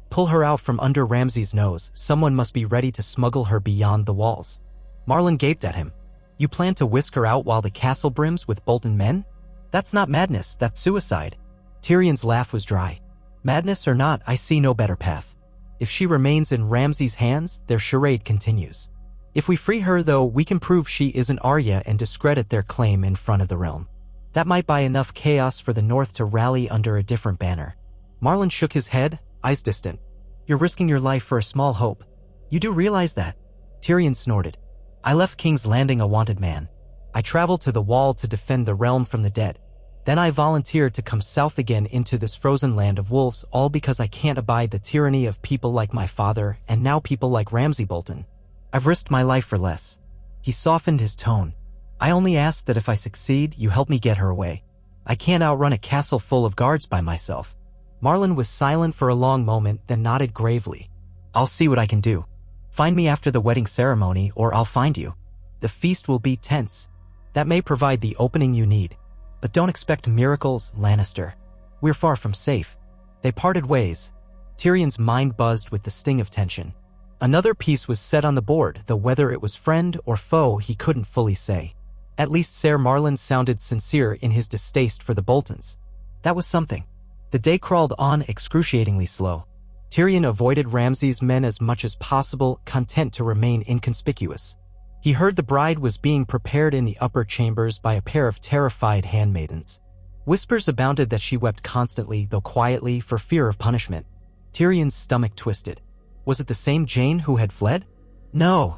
pull her out from under Ramsay's nose, someone must be ready to smuggle her beyond the walls. Marlon gaped at him. You plan to whisk her out while the castle brims with Bolton men? That's not madness, that's suicide. Tyrion's laugh was dry. Madness or not, I see no better path. If she remains in Ramsay's hands, their charade continues. If we free her, though, we can prove she isn't Arya and discredit their claim in front of the realm. That might buy enough chaos for the North to rally under a different banner. Marlon shook his head, eyes distant. You're risking your life for a small hope. You do realize that? Tyrion snorted. I left King's Landing a wanted man. I traveled to the Wall to defend the realm from the dead. Then I volunteered to come south again into this frozen land of wolves, all because I can't abide the tyranny of people like my father and now people like Ramsay Bolton. I've risked my life for less. He softened his tone. I only ask that if I succeed, you help me get her away. I can't outrun a castle full of guards by myself." Marlon was silent for a long moment, then nodded gravely. "I'll see what I can do. Find me after the wedding ceremony, or I'll find you. The feast will be tense. That may provide the opening you need. But don't expect miracles, Lannister. We're far from safe." They parted ways. Tyrion's mind buzzed with the sting of tension. Another piece was set on the board, though whether it was friend or foe he couldn't fully say. At least Ser Marlon sounded sincere in his distaste for the Boltons. That was something. The day crawled on excruciatingly slow. Tyrion avoided Ramsay's men as much as possible, content to remain inconspicuous. He heard the bride was being prepared in the upper chambers by a pair of terrified handmaidens. Whispers abounded that she wept constantly, though quietly, for fear of punishment. Tyrion's stomach twisted. Was it the same Jane who had fled? No.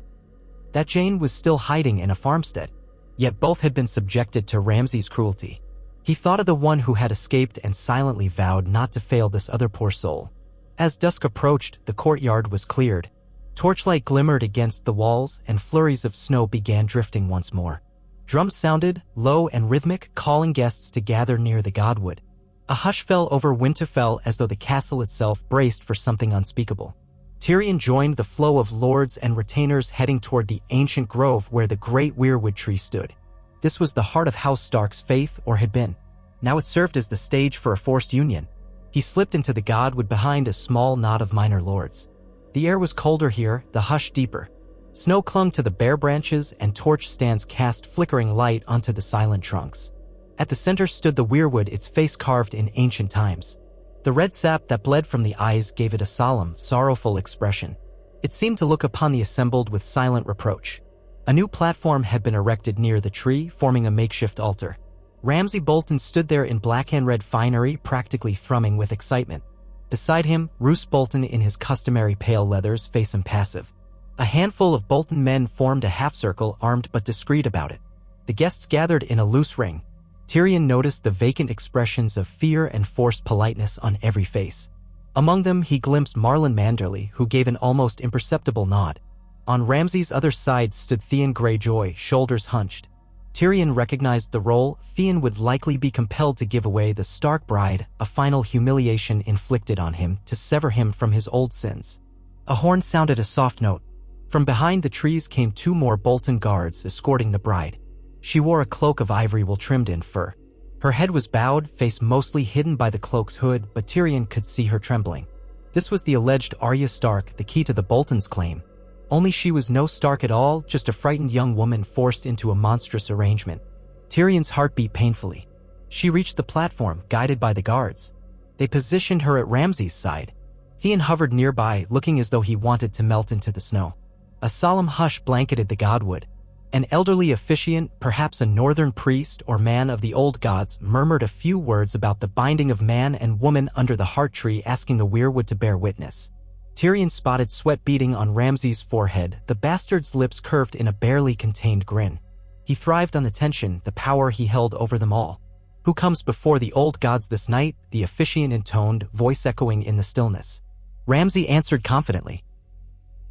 That Jane was still hiding in a farmstead. Yet both had been subjected to Ramsay's cruelty. He thought of the one who had escaped and silently vowed not to fail this other poor soul. As dusk approached, the courtyard was cleared. Torchlight glimmered against the walls, and flurries of snow began drifting once more. Drums sounded, low and rhythmic, calling guests to gather near the godwood. A hush fell over Winterfell as though the castle itself braced for something unspeakable. Tyrion joined the flow of lords and retainers heading toward the ancient grove where the great weirwood tree stood. This was the heart of House Stark's faith, or had been. Now it served as the stage for a forced union. He slipped into the godwood behind a small knot of minor lords. The air was colder here, the hush deeper. Snow clung to the bare branches, and torch stands cast flickering light onto the silent trunks. At the center stood the weirwood, its face carved in ancient times. The red sap that bled from the eyes gave it a solemn, sorrowful expression. It seemed to look upon the assembled with silent reproach. A new platform had been erected near the tree, forming a makeshift altar. Ramsay Bolton stood there in black and red finery, practically thrumming with excitement. Beside him, Roose Bolton in his customary pale leathers, face impassive. A handful of Bolton men formed a half-circle, armed but discreet about it. The guests gathered in a loose ring. Tyrion noticed the vacant expressions of fear and forced politeness on every face. Among them, he glimpsed Marlon Manderly, who gave an almost imperceptible nod. On Ramsay's other side stood Theon Greyjoy, shoulders hunched. Tyrion recognized the role. Theon would likely be compelled to give away the Stark bride, a final humiliation inflicted on him to sever him from his old sins. A horn sounded a soft note. From behind the trees came two more Bolton guards escorting the bride. She wore a cloak of ivory wool trimmed in fur. Her head was bowed, face mostly hidden by the cloak's hood, but Tyrion could see her trembling. This was the alleged Arya Stark, the key to the Boltons' claim. Only she was no Stark at all, just a frightened young woman forced into a monstrous arrangement. Tyrion's heart beat painfully. She reached the platform, guided by the guards. They positioned her at Ramsay's side. Theon hovered nearby, looking as though he wanted to melt into the snow. A solemn hush blanketed the godwood. An elderly officiant, perhaps a northern priest or man of the old gods, murmured a few words about the binding of man and woman under the heart tree, asking the weirwood to bear witness. Tyrion spotted sweat beading on Ramsay's forehead, the bastard's lips curved in a barely contained grin. He thrived on the tension, the power he held over them all. "Who comes before the old gods this night?" the officiant intoned, voice echoing in the stillness. Ramsay answered confidently.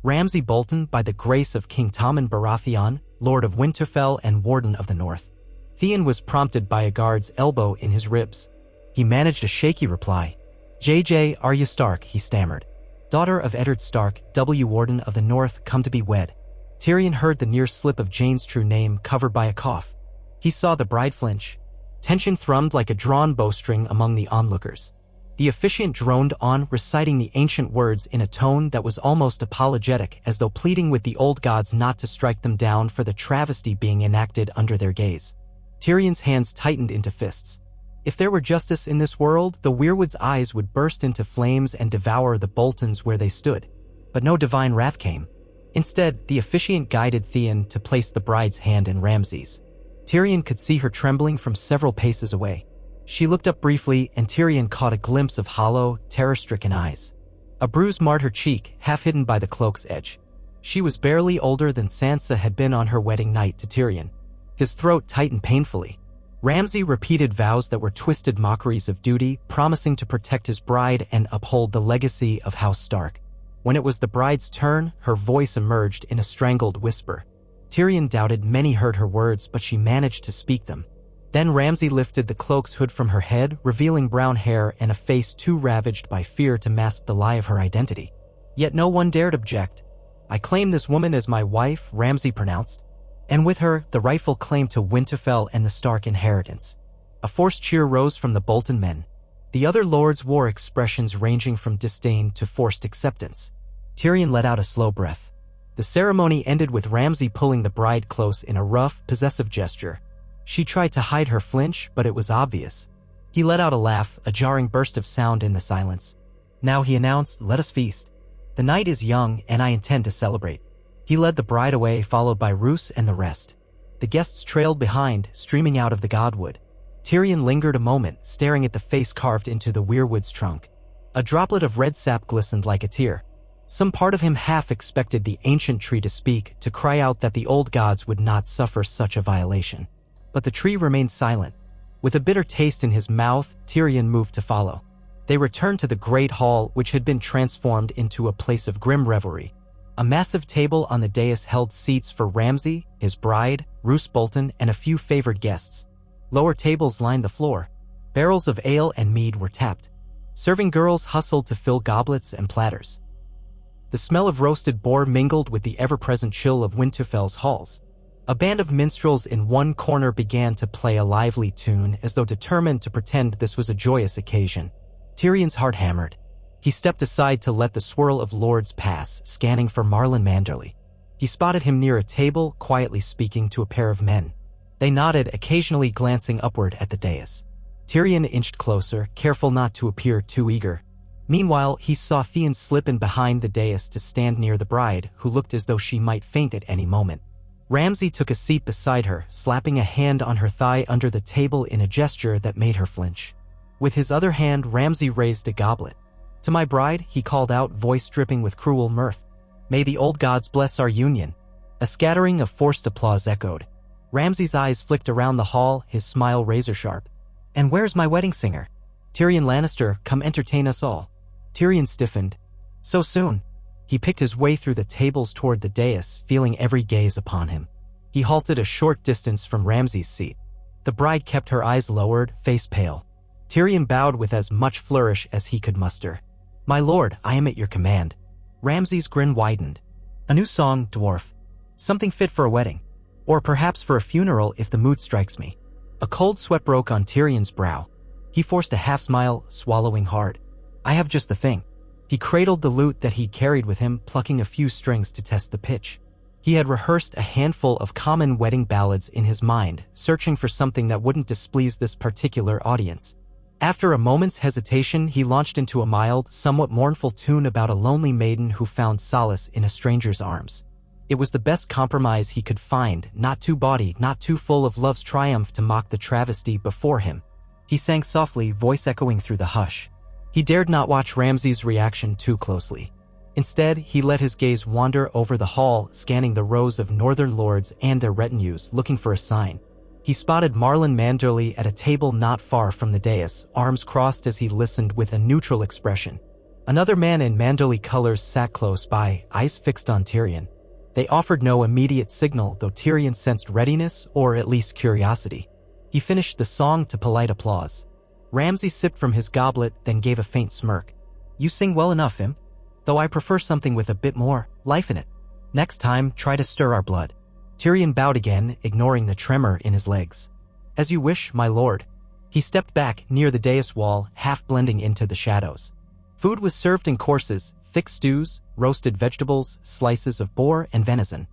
"Ramsay Bolton, by the grace of King Tommen Baratheon, Lord of Winterfell and Warden of the North." Theon was prompted by a guard's elbow in his ribs. He managed a shaky reply. "JJ Arya Stark," he stammered. "Daughter of Eddard Stark, W. Warden of the North, come to be wed." Tyrion heard the near slip of Jane's true name covered by a cough. He saw the bride flinch. Tension thrummed like a drawn bowstring among the onlookers. The officiant droned on, reciting the ancient words in a tone that was almost apologetic, as though pleading with the old gods not to strike them down for the travesty being enacted under their gaze. Tyrion's hands tightened into fists. If there were justice in this world, the weirwood's eyes would burst into flames and devour the Boltons where they stood. But no divine wrath came. Instead, the officiant guided Theon to place the bride's hand in Ramsay's. Tyrion could see her trembling from several paces away. She looked up briefly, and Tyrion caught a glimpse of hollow, terror-stricken eyes. A bruise marred her cheek, half hidden by the cloak's edge. She was barely older than Sansa had been on her wedding night to Tyrion. His throat tightened painfully. Ramsay repeated vows that were twisted mockeries of duty, promising to protect his bride and uphold the legacy of House Stark. When it was the bride's turn, her voice emerged in a strangled whisper. Tyrion doubted many heard her words, but she managed to speak them. Then Ramsay lifted the cloak's hood from her head, revealing brown hair and a face too ravaged by fear to mask the lie of her identity. Yet no one dared object. "I claim this woman as my wife," Ramsay pronounced. "And with her, the rightful claim to Winterfell and the Stark inheritance." A forced cheer rose from the Bolton men. The other lords wore expressions ranging from disdain to forced acceptance. Tyrion let out a slow breath. The ceremony ended with Ramsay pulling the bride close in a rough, possessive gesture. She tried to hide her flinch, but it was obvious. He let out a laugh, a jarring burst of sound in the silence. "Now," he announced, "let us feast. The night is young, and I intend to celebrate." He led the bride away, followed by Roose and the rest. The guests trailed behind, streaming out of the godwood. Tyrion lingered a moment, staring at the face carved into the weirwood's trunk. A droplet of red sap glistened like a tear. Some part of him half expected the ancient tree to speak, to cry out that the old gods would not suffer such a violation. But the tree remained silent. With a bitter taste in his mouth, Tyrion moved to follow. They returned to the great hall, which had been transformed into a place of grim revelry. A massive table on the dais held seats for Ramsay, his bride, Roose Bolton, and a few favored guests. Lower tables lined the floor. Barrels of ale and mead were tapped. Serving girls hustled to fill goblets and platters. The smell of roasted boar mingled with the ever-present chill of Winterfell's halls. A band of minstrels in one corner began to play a lively tune, as though determined to pretend this was a joyous occasion. Tyrion's heart hammered. He stepped aside to let the swirl of lords pass, scanning for Marlon Manderly. He spotted him near a table, quietly speaking to a pair of men. They nodded, occasionally glancing upward at the dais. Tyrion inched closer, careful not to appear too eager. Meanwhile, he saw Theon slip in behind the dais to stand near the bride, who looked as though she might faint at any moment. Ramsay took a seat beside her, slapping a hand on her thigh under the table in a gesture that made her flinch. With his other hand, Ramsay raised a goblet. "To my bride," he called out, voice dripping with cruel mirth. "May the old gods bless our union." A scattering of forced applause echoed. Ramsay's eyes flicked around the hall, his smile razor-sharp. "And where's my wedding singer?" "Tyrion Lannister, come entertain us all." Tyrion stiffened. "So soon?" He picked his way through the tables toward the dais, feeling every gaze upon him. He halted a short distance from Ramsay's seat. The bride kept her eyes lowered, face pale. Tyrion bowed with as much flourish as he could muster. "My lord, I am at your command." Ramsay's grin widened. "A new song, dwarf. Something fit for a wedding. Or perhaps for a funeral if the mood strikes me." A cold sweat broke on Tyrion's brow. He forced a half-smile, swallowing hard. "I have just the thing." He cradled the lute that he'd carried with him, plucking a few strings to test the pitch. He had rehearsed a handful of common wedding ballads in his mind, searching for something that wouldn't displease this particular audience. After a moment's hesitation, he launched into a mild, somewhat mournful tune about a lonely maiden who found solace in a stranger's arms. It was the best compromise he could find, not too bawdy, not too full of love's triumph to mock the travesty before him. He sang softly, voice echoing through the hush. He dared not watch Ramsay's reaction too closely. Instead, he let his gaze wander over the hall, scanning the rows of northern lords and their retinues, looking for a sign. He spotted Marlon Manderly at a table not far from the dais, arms crossed as he listened with a neutral expression. Another man in Manderly colors sat close by, eyes fixed on Tyrion. They offered no immediate signal, though Tyrion sensed readiness, or at least curiosity. He finished the song to polite applause. Ramsay sipped from his goblet, then gave a faint smirk. "You sing well enough, Imp. Though I prefer something with a bit more life in it. Next time, try to stir our blood." Tyrion bowed again, ignoring the tremor in his legs. "As you wish, my lord." He stepped back near the dais wall, half blending into the shadows. Food was served in courses, thick stews, roasted vegetables, slices of boar and venison.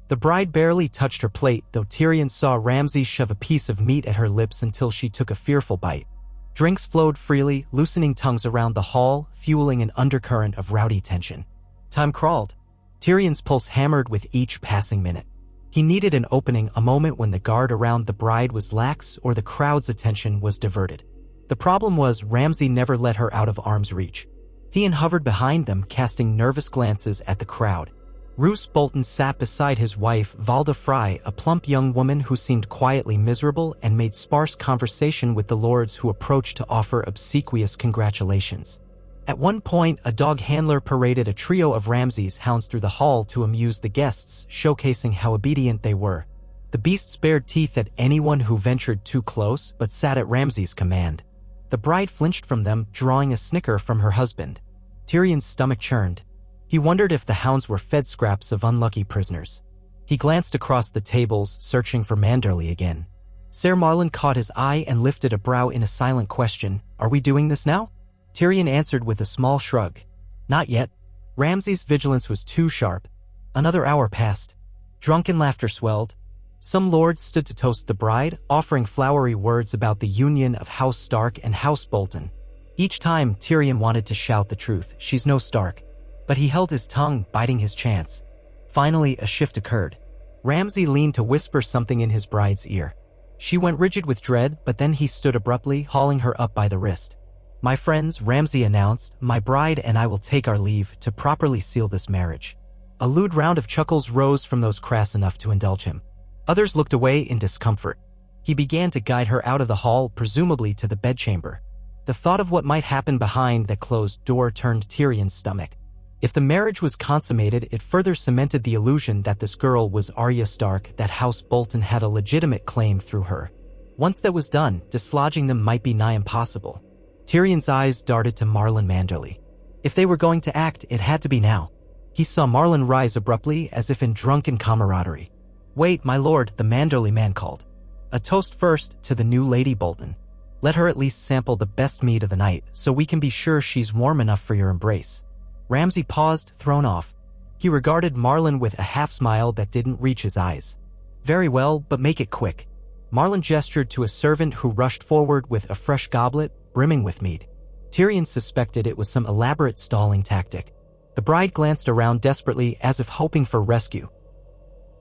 The bride barely touched her plate, though Tyrion saw Ramsay shove a piece of meat at her lips until she took a fearful bite. Drinks flowed freely, loosening tongues around the hall, fueling an undercurrent of rowdy tension. Time crawled. Tyrion's pulse hammered with each passing minute. He needed an opening, a moment when the guard around the bride was lax or the crowd's attention was diverted. The problem was Ramsay never let her out of arm's reach. Theon hovered behind them, casting nervous glances at the crowd. Roose Bolton sat beside his wife, Valda Frey, a plump young woman who seemed quietly miserable and made sparse conversation with the lords who approached to offer obsequious congratulations. At one point, a dog handler paraded a trio of Ramsay's hounds through the hall to amuse the guests, showcasing how obedient they were. The beasts bared teeth at anyone who ventured too close, but sat at Ramsay's command. The bride flinched from them, drawing a snicker from her husband. Tyrion's stomach churned. He wondered if the hounds were fed scraps of unlucky prisoners. He glanced across the tables, searching for Manderley again. Ser Marlon caught his eye and lifted a brow in a silent question. "Are we doing this now?" Tyrion answered with a small shrug. "Not yet." Ramsay's vigilance was too sharp. Another hour passed. Drunken laughter swelled. Some lords stood to toast the bride, offering flowery words about the union of House Stark and House Bolton. Each time, Tyrion wanted to shout the truth, "She's no Stark." But he held his tongue, biding his chance. Finally, a shift occurred. Ramsay leaned to whisper something in his bride's ear. She went rigid with dread, but then he stood abruptly, hauling her up by the wrist. "My friends," Ramsay announced, "my bride and I will take our leave to properly seal this marriage." A lewd round of chuckles rose from those crass enough to indulge him. Others looked away in discomfort. He began to guide her out of the hall, presumably to the bedchamber. The thought of what might happen behind that closed door turned Tyrion's stomach. If the marriage was consummated, it further cemented the illusion that this girl was Arya Stark, that House Bolton had a legitimate claim through her. Once that was done, dislodging them might be nigh impossible. Tyrion's eyes darted to Marlon Manderley. If they were going to act, it had to be now. He saw Marlon rise abruptly, as if in drunken camaraderie. "Wait, my lord," the Manderley man called. "A toast first to the new Lady Bolton. Let her at least sample the best mead of the night, so we can be sure she's warm enough for your embrace." Ramsay paused, thrown off. He regarded Marlon with a half-smile that didn't reach his eyes. "Very well, but make it quick." Marlon gestured to a servant who rushed forward with a fresh goblet, brimming with mead. Tyrion suspected it was some elaborate stalling tactic. The bride glanced around desperately, as if hoping for rescue.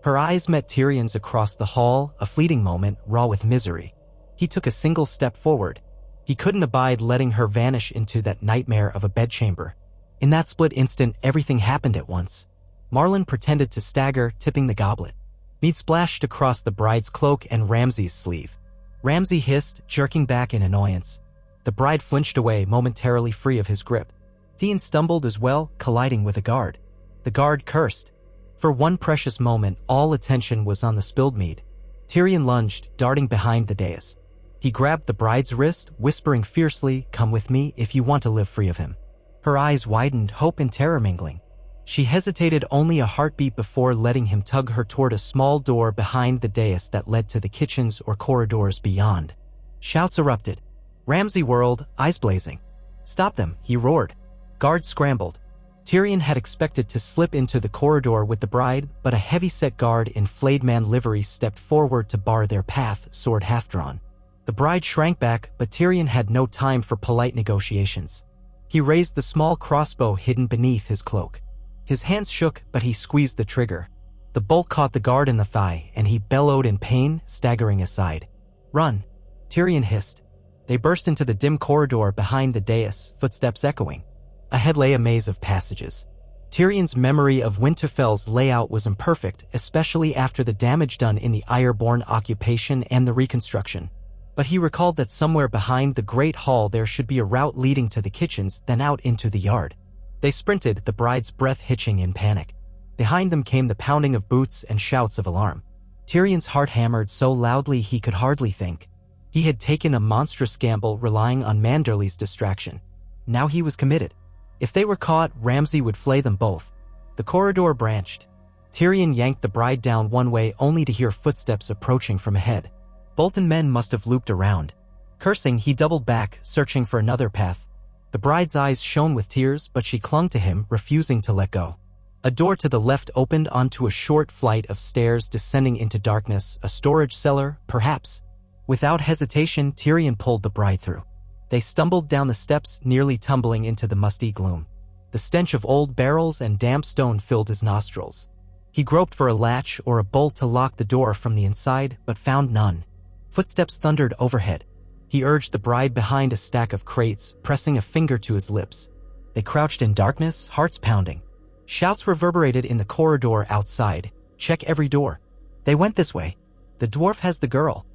Her eyes met Tyrion's across the hall, a fleeting moment, raw with misery. He took a single step forward. He couldn't abide letting her vanish into that nightmare of a bedchamber. In that split instant, everything happened at once. Marlon pretended to stagger, tipping the goblet. Mead splashed across the bride's cloak and Ramsay's sleeve. Ramsay hissed, jerking back in annoyance. The bride flinched away, momentarily free of his grip. Theon stumbled as well, colliding with a guard. The guard cursed. For one precious moment, all attention was on the spilled mead. Tyrion lunged, darting behind the dais. He grabbed the bride's wrist, whispering fiercely, "Come with me if you want to live free of him." Her eyes widened, hope and terror mingling. She hesitated only a heartbeat before letting him tug her toward a small door behind the dais that led to the kitchens or corridors beyond. Shouts erupted. Ramsay whirled, eyes blazing. "Stop them," he roared. Guards scrambled. Tyrion had expected to slip into the corridor with the bride, but a heavy-set guard in flayed man livery stepped forward to bar their path, sword half-drawn. The bride shrank back, but Tyrion had no time for polite negotiations. He raised the small crossbow hidden beneath his cloak. His hands shook, but he squeezed the trigger. The bolt caught the guard in the thigh, and he bellowed in pain, staggering aside. "Run!" Tyrion hissed. They burst into the dim corridor behind the dais, footsteps echoing. Ahead lay a maze of passages. Tyrion's memory of Winterfell's layout was imperfect, especially after the damage done in the Ironborn occupation and the reconstruction. But he recalled that somewhere behind the Great Hall there should be a route leading to the kitchens, then out into the yard. They sprinted, the bride's breath hitching in panic. Behind them came the pounding of boots and shouts of alarm. Tyrion's heart hammered so loudly he could hardly think. He had taken a monstrous gamble relying on Manderley's distraction. Now he was committed. If they were caught, Ramsay would flay them both. The corridor branched. Tyrion yanked the bride down one way only to hear footsteps approaching from ahead. Bolton men must have looped around. Cursing, he doubled back, searching for another path. The bride's eyes shone with tears, but she clung to him, refusing to let go. A door to the left opened onto a short flight of stairs descending into darkness, a storage cellar, perhaps. Without hesitation, Tyrion pulled the bride through. They stumbled down the steps, nearly tumbling into the musty gloom. The stench of old barrels and damp stone filled his nostrils. He groped for a latch or a bolt to lock the door from the inside, but found none. Footsteps thundered overhead. He urged the bride behind a stack of crates, pressing a finger to his lips. They crouched in darkness, hearts pounding. Shouts reverberated in the corridor outside. "Check every door." They went this way. "The dwarf has the girl."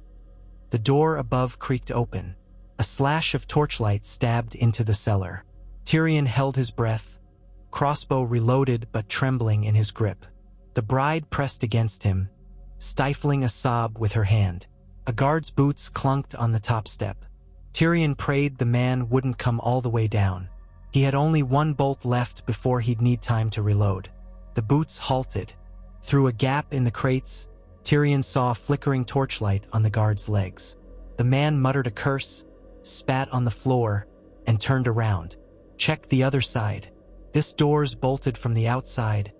The door above creaked open. A slash of torchlight stabbed into the cellar. Tyrion held his breath, crossbow reloaded but trembling in his grip. The bride pressed against him, stifling a sob with her hand. A guard's boots clunked on the top step. Tyrion prayed the man wouldn't come all the way down. He had only one bolt left before he'd need time to reload. The boots halted. Through a gap in the crates, Tyrion saw a flickering torchlight on the guard's legs. The man muttered a curse, spat on the floor, and turned around. Check the other side. This door's bolted from the outside.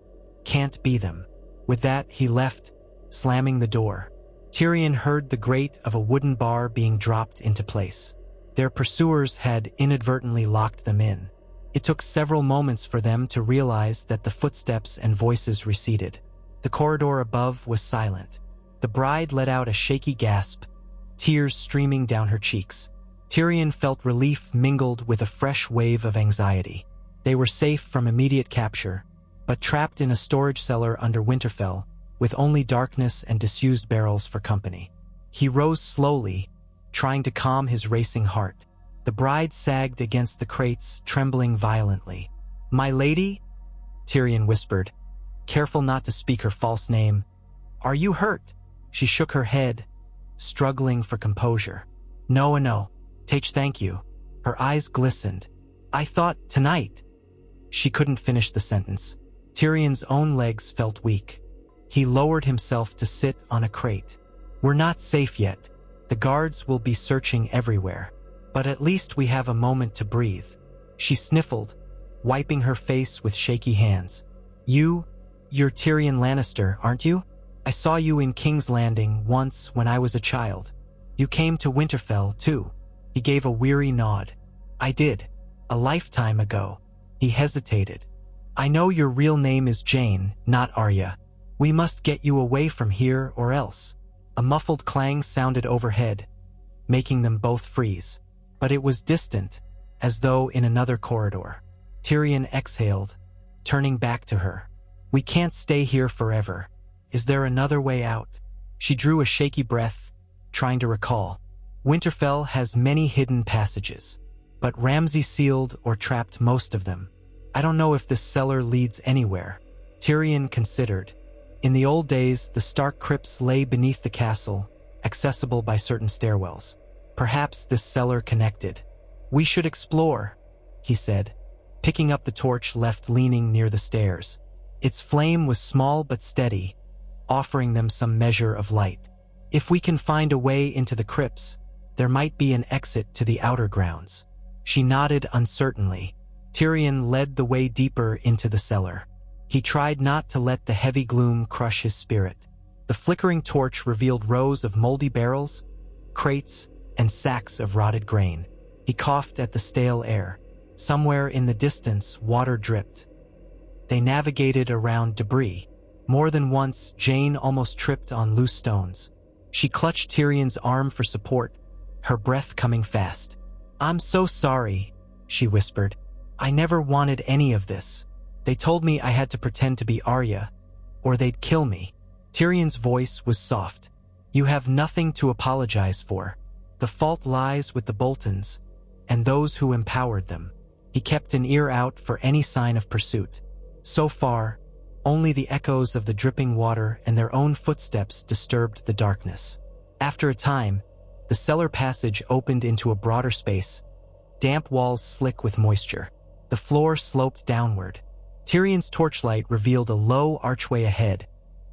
Can't be them. With that, he left, slamming the door. Tyrion heard the grate of a wooden bar being dropped into place. Their pursuers had inadvertently locked them in. It took several moments for them to realize that the footsteps and voices receded. The corridor above was silent. The bride let out a shaky gasp, tears streaming down her cheeks. Tyrion felt relief mingled with a fresh wave of anxiety. They were safe from immediate capture, but trapped in a storage cellar under Winterfell, with only darkness and disused barrels for company. He rose slowly, trying to calm his racing heart. The bride sagged against the crates, trembling violently. "My lady?" Tyrion whispered, careful not to speak her false name. "Are you hurt?" She shook her head, struggling for composure. No, thank you." Her eyes glistened. "I thought tonight." She couldn't finish the sentence. Tyrion's own legs felt weak. He lowered himself to sit on a crate. "We're not safe yet. The guards will be searching everywhere. But at least we have a moment to breathe." She sniffled, wiping her face with shaky hands. You're Tyrion Lannister, aren't you? I saw you in King's Landing once when I was a child. You came to Winterfell, too." He gave a weary nod. "I did. A lifetime ago." He hesitated. "I know your real name is Jane, not Arya. We must get you away from here or else." A muffled clang sounded overhead, making them both freeze. But it was distant, as though in another corridor. Tyrion exhaled, turning back to her. "We can't stay here forever. Is there another way out?" She drew a shaky breath, trying to recall. Winterfell has many hidden passages, but Ramsay sealed or trapped most of them. "I don't know if this cellar leads anywhere." Tyrion considered. In the old days, the Stark crypts lay beneath the castle, accessible by certain stairwells. Perhaps this cellar connected. "We should explore," he said, picking up the torch left leaning near the stairs. Its flame was small but steady, offering them some measure of light. "If we can find a way into the crypts, there might be an exit to the outer grounds." She nodded uncertainly. Tyrion led the way deeper into the cellar. He tried not to let the heavy gloom crush his spirit. The flickering torch revealed rows of moldy barrels, crates, and sacks of rotted grain. He coughed at the stale air. Somewhere in the distance, water dripped. They navigated around debris. More than once, Jane almost tripped on loose stones. She clutched Tyrion's arm for support, her breath coming fast. "I'm so sorry," she whispered. "I never wanted any of this. They told me I had to pretend to be Arya, or they'd kill me." Tyrion's voice was soft. "You have nothing to apologize for. The fault lies with the Boltons, and those who empowered them." He kept an ear out for any sign of pursuit. So far, only the echoes of the dripping water and their own footsteps disturbed the darkness. After a time, the cellar passage opened into a broader space, damp walls slick with moisture. The floor sloped downward. Tyrion's torchlight revealed a low archway ahead,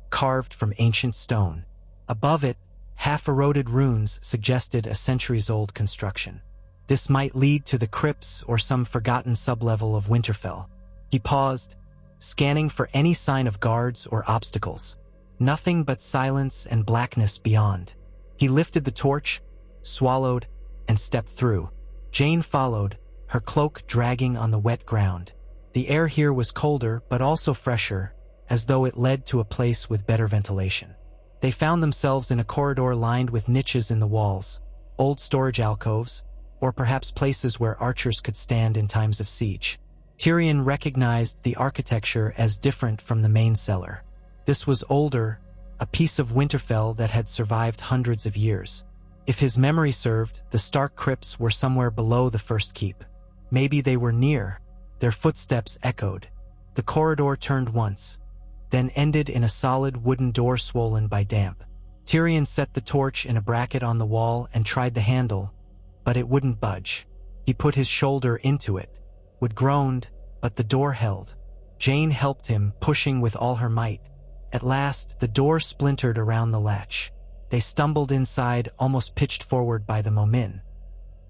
carved from ancient stone. Above it, half-eroded runes suggested a centuries-old construction. This might lead to the crypts or some forgotten sublevel of Winterfell. He paused, scanning for any sign of guards or obstacles. Nothing but silence and blackness beyond. He lifted the torch, swallowed, and stepped through. Jane followed, her cloak dragging on the wet ground. The air here was colder but also fresher, as though it led to a place with better ventilation. They found themselves in a corridor lined with niches in the walls, old storage alcoves, or perhaps places where archers could stand in times of siege. Tyrion recognized the architecture as different from the main cellar. This was older, a piece of Winterfell that had survived hundreds of years. If his memory served, the Stark crypts were somewhere below the first keep. Maybe they were near, Their footsteps echoed. The corridor turned once, then ended in a solid wooden door swollen by damp. Tyrion set the torch in a bracket on the wall and tried the handle, but it wouldn't budge. He put his shoulder into it, groaned, but the door held. Jane helped him, pushing with all her might. At last, the door splintered around the latch. They stumbled inside, almost pitched forward by the moment.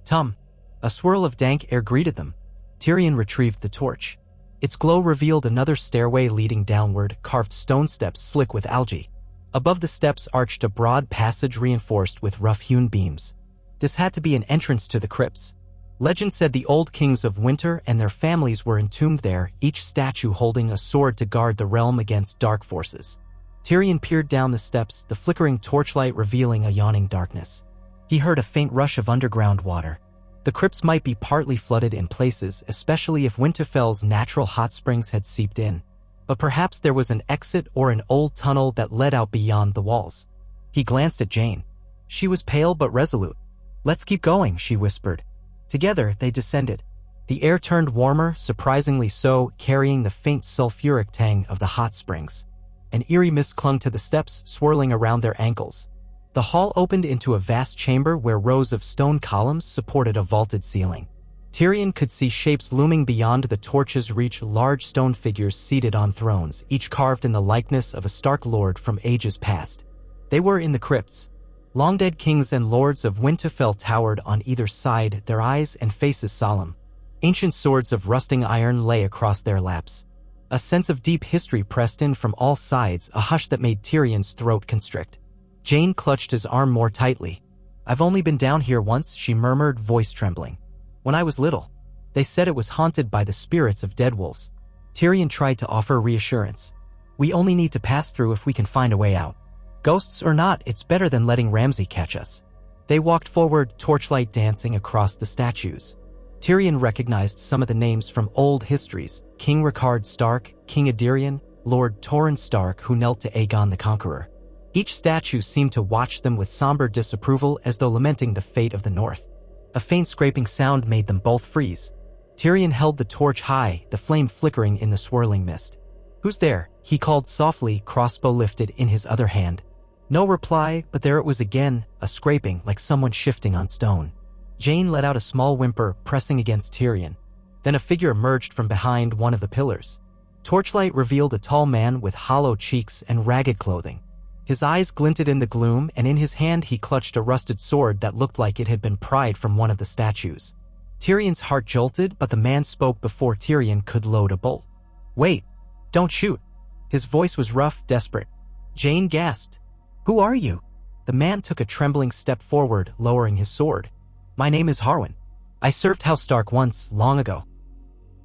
Tum! A swirl of dank air greeted them. Tyrion retrieved the torch. Its glow revealed another stairway leading downward, carved stone steps slick with algae. Above the steps arched a broad passage reinforced with rough-hewn beams. This had to be an entrance to the crypts. Legend said the old kings of Winter and their families were entombed there, each statue holding a sword to guard the realm against dark forces. Tyrion peered down the steps, the flickering torchlight revealing a yawning darkness. He heard a faint rush of underground water. The crypts might be partly flooded in places, especially if Winterfell's natural hot springs had seeped in. But perhaps there was an exit or an old tunnel that led out beyond the walls. He glanced at Jane. She was pale but resolute. "Let's keep going," she whispered. Together, they descended. The air turned warmer, surprisingly so, carrying the faint sulfuric tang of the hot springs. An eerie mist clung to the steps, swirling around their ankles. The hall opened into a vast chamber where rows of stone columns supported a vaulted ceiling. Tyrion could see shapes looming beyond the torch's reach, large stone figures seated on thrones, each carved in the likeness of a Stark lord from ages past. They were in the crypts. Long-dead kings and lords of Winterfell towered on either side, their eyes and faces solemn. Ancient swords of rusting iron lay across their laps. A sense of deep history pressed in from all sides, a hush that made Tyrion's throat constrict. Jane clutched his arm more tightly. "I've only been down here once," she murmured, voice trembling. "When I was little. They said it was haunted by the spirits of dead wolves." Tyrion tried to offer reassurance. "We only need to pass through if we can find a way out. Ghosts or not, it's better than letting Ramsay catch us." They walked forward, torchlight dancing across the statues. Tyrion recognized some of the names from old histories: King Rickard Stark, King Adirion, Lord Torrhen Stark, who knelt to Aegon the Conqueror. Each statue seemed to watch them with somber disapproval, as though lamenting the fate of the North. A faint scraping sound made them both freeze. Tyrion held the torch high, the flame flickering in the swirling mist. "Who's there?" he called softly, crossbow lifted in his other hand. No reply, but there it was again, a scraping like someone shifting on stone. Jane let out a small whimper, pressing against Tyrion. Then a figure emerged from behind one of the pillars. Torchlight revealed a tall man with hollow cheeks and ragged clothing. His eyes glinted in the gloom, and in his hand he clutched a rusted sword that looked like it had been pried from one of the statues. Tyrion's heart jolted, but the man spoke before Tyrion could load a bolt. "Wait, don't shoot." His voice was rough, desperate. Jane gasped. "Who are you?" The man took a trembling step forward, lowering his sword. "My name is Harwin. I served House Stark once, long ago.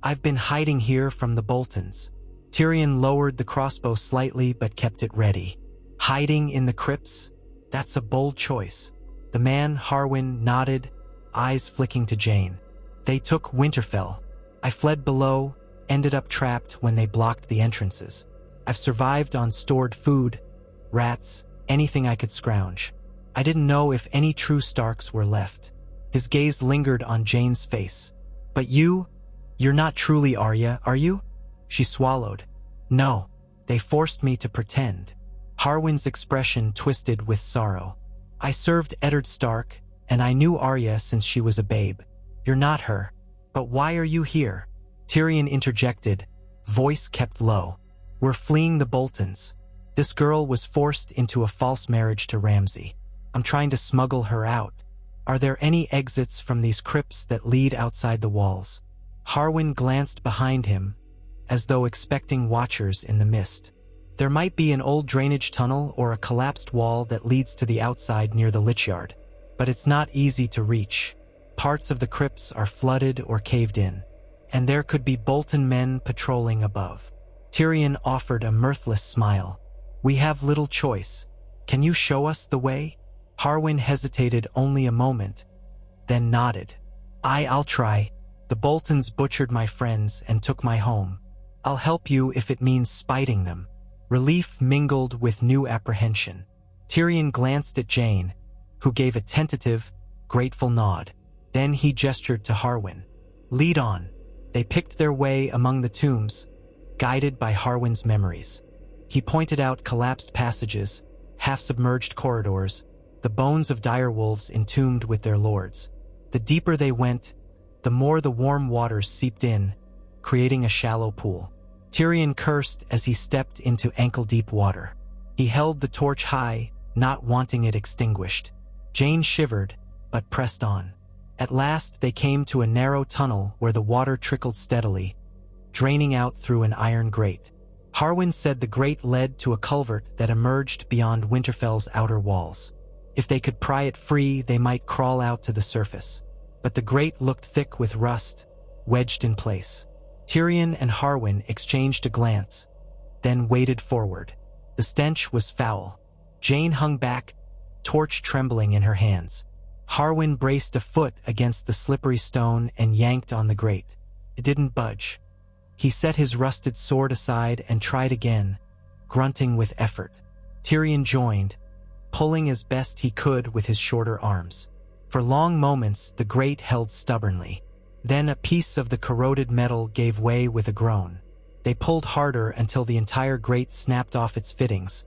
I've been hiding here from the Boltons." Tyrion lowered the crossbow slightly but kept it ready. "Hiding in the crypts? That's a bold choice." The man, Harwin, nodded, eyes flicking to Jane. "They took Winterfell. I fled below, ended up trapped when they blocked the entrances. I've survived on stored food, rats, anything I could scrounge. I didn't know if any true Starks were left." His gaze lingered on Jane's face. "But you're not truly Arya, are you?" She swallowed. "No, they forced me to pretend." Harwin's expression twisted with sorrow. "I served Eddard Stark, and I knew Arya since she was a babe. You're not her. But why are you here?" Tyrion interjected, voice kept low. "We're fleeing the Boltons. This girl was forced into a false marriage to Ramsay. I'm trying to smuggle her out. Are there any exits from these crypts that lead outside the walls?" Harwin glanced behind him, as though expecting watchers in the mist. "There might be an old drainage tunnel or a collapsed wall that leads to the outside near the Lichyard, but it's not easy to reach. Parts of the crypts are flooded or caved in, and there could be Bolton men patrolling above." Tyrion offered a mirthless smile. "We have little choice. Can you show us the way?" Harwin hesitated only a moment, then nodded. I'll try. The Boltons butchered my friends and took my home. I'll help you if it means spiting them." Relief mingled with new apprehension. Tyrion glanced at Jane, who gave a tentative, grateful nod. Then he gestured to Harwin. "Lead on." They picked their way among the tombs, guided by Harwin's memories. He pointed out collapsed passages, half-submerged corridors, the bones of direwolves entombed with their lords. The deeper they went, the more the warm waters seeped in, creating a shallow pool. Tyrion cursed as he stepped into ankle-deep water. He held the torch high, not wanting it extinguished. Jane shivered, but pressed on. At last they came to a narrow tunnel where the water trickled steadily, draining out through an iron grate. Harwin said the grate led to a culvert that emerged beyond Winterfell's outer walls. If they could pry it free, they might crawl out to the surface. But the grate looked thick with rust, wedged in place. Tyrion and Harwin exchanged a glance, then waded forward. The stench was foul. Jane hung back, torch trembling in her hands. Harwin braced a foot against the slippery stone and yanked on the grate. It didn't budge. He set his rusted sword aside and tried again, grunting with effort. Tyrion joined, pulling as best he could with his shorter arms. For long moments, the grate held stubbornly. Then a piece of the corroded metal gave way with a groan. They pulled harder until the entire grate snapped off its fittings,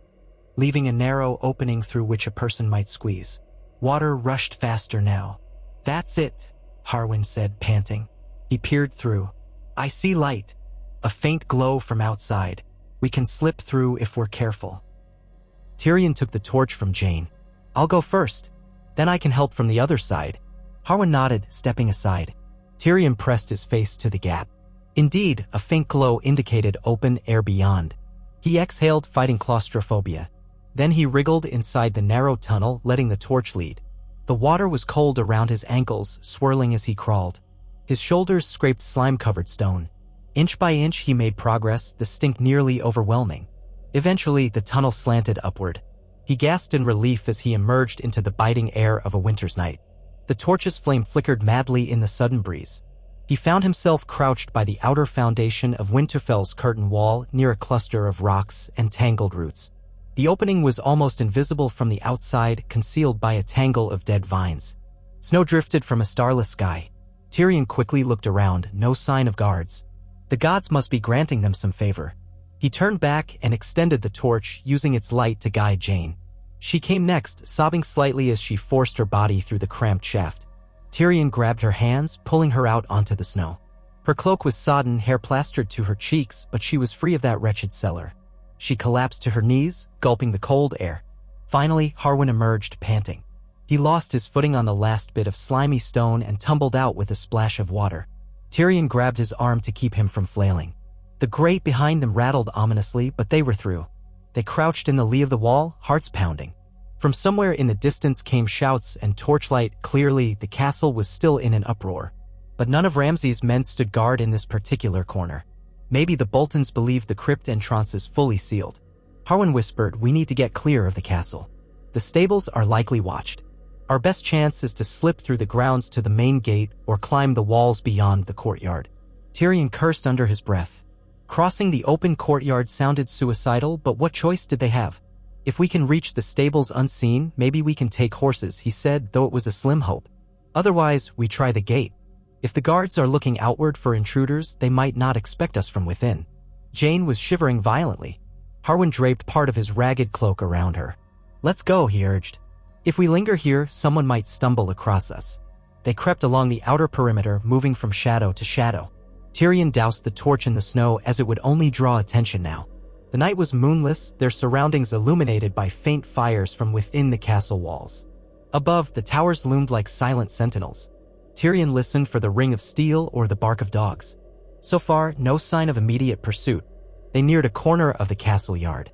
leaving a narrow opening through which a person might squeeze. Water rushed faster now. "That's it," Harwin said, panting. He peered through. "I see light. A faint glow from outside. We can slip through if we're careful." Tyrion took the torch from Jane. "I'll go first. Then I can help from the other side." Harwin nodded, stepping aside. Tyrion pressed his face to the gap. Indeed, a faint glow indicated open air beyond. He exhaled, fighting claustrophobia. Then he wriggled inside the narrow tunnel, letting the torch lead. The water was cold around his ankles, swirling as he crawled. His shoulders scraped slime-covered stone. Inch by inch he made progress, the stink nearly overwhelming. Eventually, the tunnel slanted upward. He gasped in relief as he emerged into the biting air of a winter's night. The torch's flame flickered madly in the sudden breeze. He found himself crouched by the outer foundation of Winterfell's curtain wall near a cluster of rocks and tangled roots. The opening was almost invisible from the outside, concealed by a tangle of dead vines. Snow drifted from a starless sky. Tyrion quickly looked around, no sign of guards. The gods must be granting them some favor. He turned back and extended the torch, using its light to guide Jane. She came next, sobbing slightly as she forced her body through the cramped shaft. Tyrion grabbed her hands, pulling her out onto the snow. Her cloak was sodden, hair plastered to her cheeks, but she was free of that wretched cellar. She collapsed to her knees, gulping the cold air. Finally, Harwin emerged, panting. He lost his footing on the last bit of slimy stone and tumbled out with a splash of water. Tyrion grabbed his arm to keep him from flailing. The grate behind them rattled ominously, but they were through. They crouched in the lee of the wall, hearts pounding. From somewhere in the distance came shouts and torchlight. Clearly, the castle was still in an uproar. But none of Ramsay's men stood guard in this particular corner. Maybe the Boltons believed the crypt entrance is fully sealed. Harwin whispered, "We need to get clear of the castle. The stables are likely watched. Our best chance is to slip through the grounds to the main gate or climb the walls beyond the courtyard." Tyrion cursed under his breath. Crossing the open courtyard sounded suicidal, but what choice did they have? "If we can reach the stables unseen, maybe we can take horses," he said, though it was a slim hope. "Otherwise, we try the gate. If the guards are looking outward for intruders, they might not expect us from within." Jane was shivering violently. Harwin draped part of his ragged cloak around her. "Let's go," he urged. "If we linger here, someone might stumble across us." They crept along the outer perimeter, moving from shadow to shadow. Tyrion doused the torch in the snow as it would only draw attention now. The night was moonless, their surroundings illuminated by faint fires from within the castle walls. Above, the towers loomed like silent sentinels. Tyrion listened for the ring of steel or the bark of dogs. So far, no sign of immediate pursuit. They neared a corner of the castle yard.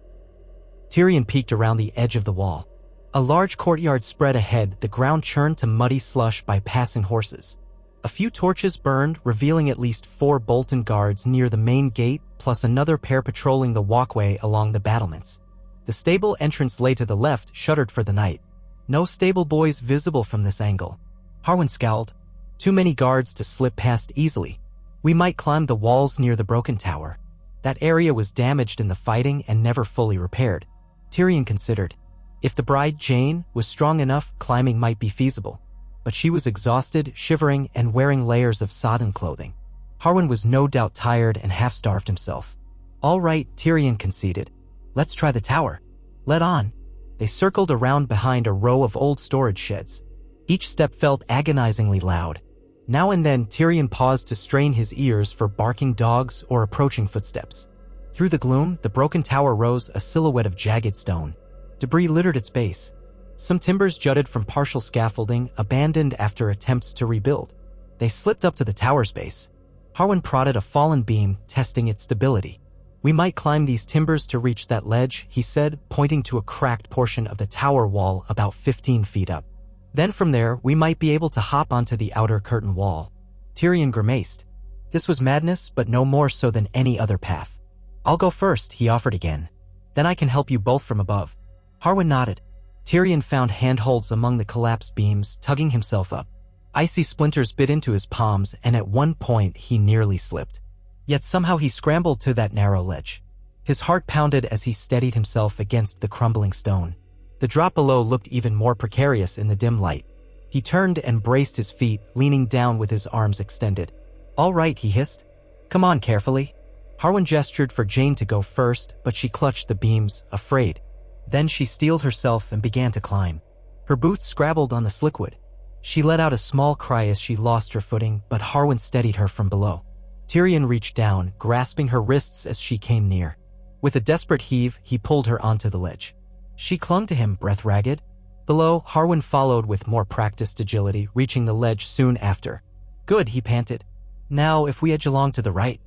Tyrion peeked around the edge of the wall. A large courtyard spread ahead, the ground churned to muddy slush by passing horses. A few torches burned, revealing at least 4 Bolton guards near the main gate, plus another pair patrolling the walkway along the battlements. The stable entrance lay to the left, shuttered for the night. No stable boys visible from this angle. Harwin scowled. Too many guards to slip past easily. We might climb the walls near the broken tower. That area was damaged in the fighting and never fully repaired. Tyrion considered. If the bride, Jane, was strong enough, climbing might be feasible. But she was exhausted, shivering, and wearing layers of sodden clothing. Harwin was no doubt tired and half-starved himself. "All right," Tyrion conceded. "Let's try the tower." "Let on." They circled around behind a row of old storage sheds. Each step felt agonizingly loud. Now and then, Tyrion paused to strain his ears for barking dogs or approaching footsteps. Through the gloom, the broken tower rose, a silhouette of jagged stone. Debris littered its base. Some timbers jutted from partial scaffolding, abandoned after attempts to rebuild. They slipped up to the tower's base. Harwin prodded a fallen beam, testing its stability. "We might climb these timbers to reach that ledge," he said, pointing to a cracked portion of the tower wall about 15 feet up. "Then from there, we might be able to hop onto the outer curtain wall." Tyrion grimaced. This was madness, but no more so than any other path. "I'll go first," he offered again. "Then I can help you both from above." Harwin nodded. Tyrion found handholds among the collapsed beams, tugging himself up. Icy splinters bit into his palms, and at one point he nearly slipped. Yet somehow he scrambled to that narrow ledge. His heart pounded as he steadied himself against the crumbling stone. The drop below looked even more precarious in the dim light. He turned and braced his feet, leaning down with his arms extended. "All right," he hissed. "Come on carefully." Harwin gestured for Jane to go first, but she clutched the beams, afraid. Then she steeled herself and began to climb. Her boots scrabbled on the slickwood. She let out a small cry as she lost her footing, but Harwin steadied her from below. Tyrion reached down, grasping her wrists as she came near. With a desperate heave, he pulled her onto the ledge. She clung to him, breath ragged. Below, Harwin followed with more practiced agility, reaching the ledge soon after. "Good," he panted. "Now, if we edge along to the right."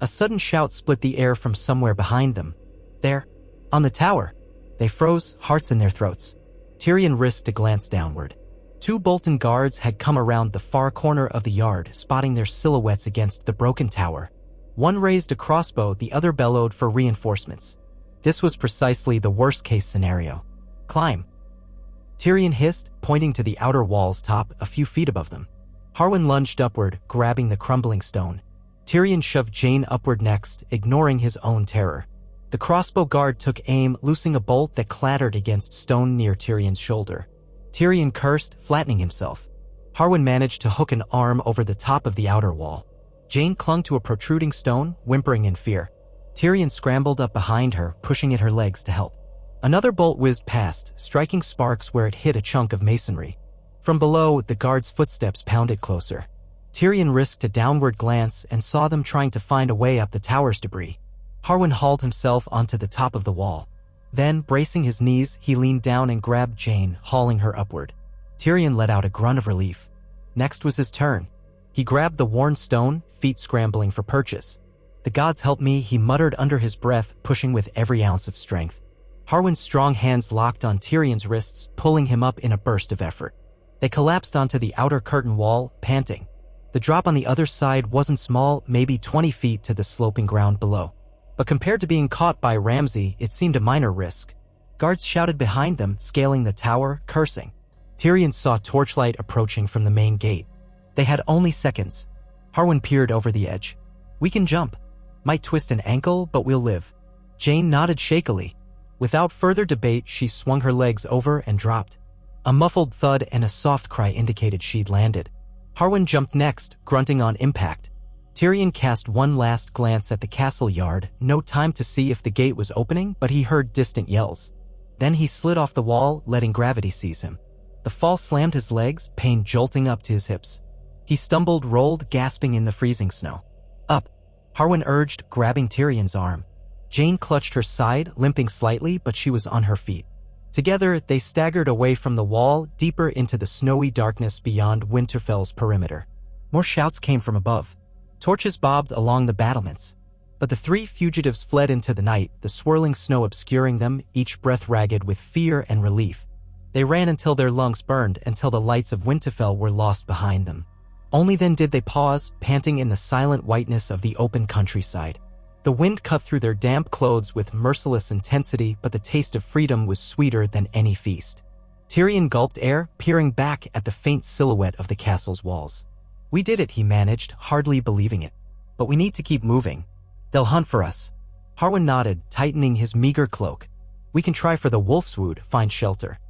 A sudden shout split the air from somewhere behind them. "There! On the tower!" They froze, hearts in their throats. Tyrion risked a glance downward. 2 Bolton guards had come around the far corner of the yard, spotting their silhouettes against the broken tower. One raised a crossbow, the other bellowed for reinforcements. This was precisely the worst-case scenario. "Climb!" Tyrion hissed, pointing to the outer wall's top a few feet above them. Harwin lunged upward, grabbing the crumbling stone. Tyrion shoved Jane upward next, ignoring his own terror. The crossbow guard took aim, loosing a bolt that clattered against stone near Tyrion's shoulder. Tyrion cursed, flattening himself. Harwin managed to hook an arm over the top of the outer wall. Jane clung to a protruding stone, whimpering in fear. Tyrion scrambled up behind her, pushing at her legs to help. Another bolt whizzed past, striking sparks where it hit a chunk of masonry. From below, the guard's footsteps pounded closer. Tyrion risked a downward glance and saw them trying to find a way up the tower's debris. Harwin hauled himself onto the top of the wall. Then, bracing his knees, he leaned down and grabbed Jane, hauling her upward. Tyrion let out a grunt of relief. Next was his turn. He grabbed the worn stone, feet scrambling for purchase. "The gods help me," he muttered under his breath, pushing with every ounce of strength. Harwin's strong hands locked on Tyrion's wrists, pulling him up in a burst of effort. They collapsed onto the outer curtain wall, panting. The drop on the other side wasn't small, maybe 20 feet to the sloping ground below. But compared to being caught by Ramsay, it seemed a minor risk. Guards shouted behind them, scaling the tower, cursing. Tyrion saw torchlight approaching from the main gate. They had only seconds. Harwin peered over the edge. "We can jump. Might twist an ankle, but we'll live." Jane nodded shakily. Without further debate, she swung her legs over and dropped. A muffled thud and a soft cry indicated she'd landed. Harwin jumped next, grunting on impact. Tyrion cast one last glance at the castle yard, no time to see if the gate was opening, but he heard distant yells. Then he slid off the wall, letting gravity seize him. The fall slammed his legs, pain jolting up to his hips. He stumbled, rolled, gasping in the freezing snow. "Up!" Harwin urged, grabbing Tyrion's arm. Jane clutched her side, limping slightly, but she was on her feet. Together, they staggered away from the wall, deeper into the snowy darkness beyond Winterfell's perimeter. More shouts came from above. Torches bobbed along the battlements. But the 3 fugitives fled into the night, the swirling snow obscuring them, each breath ragged with fear and relief. They ran until their lungs burned, until the lights of Winterfell were lost behind them. Only then did they pause, panting in the silent whiteness of the open countryside. The wind cut through their damp clothes with merciless intensity, but the taste of freedom was sweeter than any feast. Tyrion gulped air, peering back at the faint silhouette of the castle's walls. "We did it," he managed, hardly believing it. "But we need to keep moving. They'll hunt for us." Harwin nodded, tightening his meager cloak. "We can try for the Wolfswood, find shelter.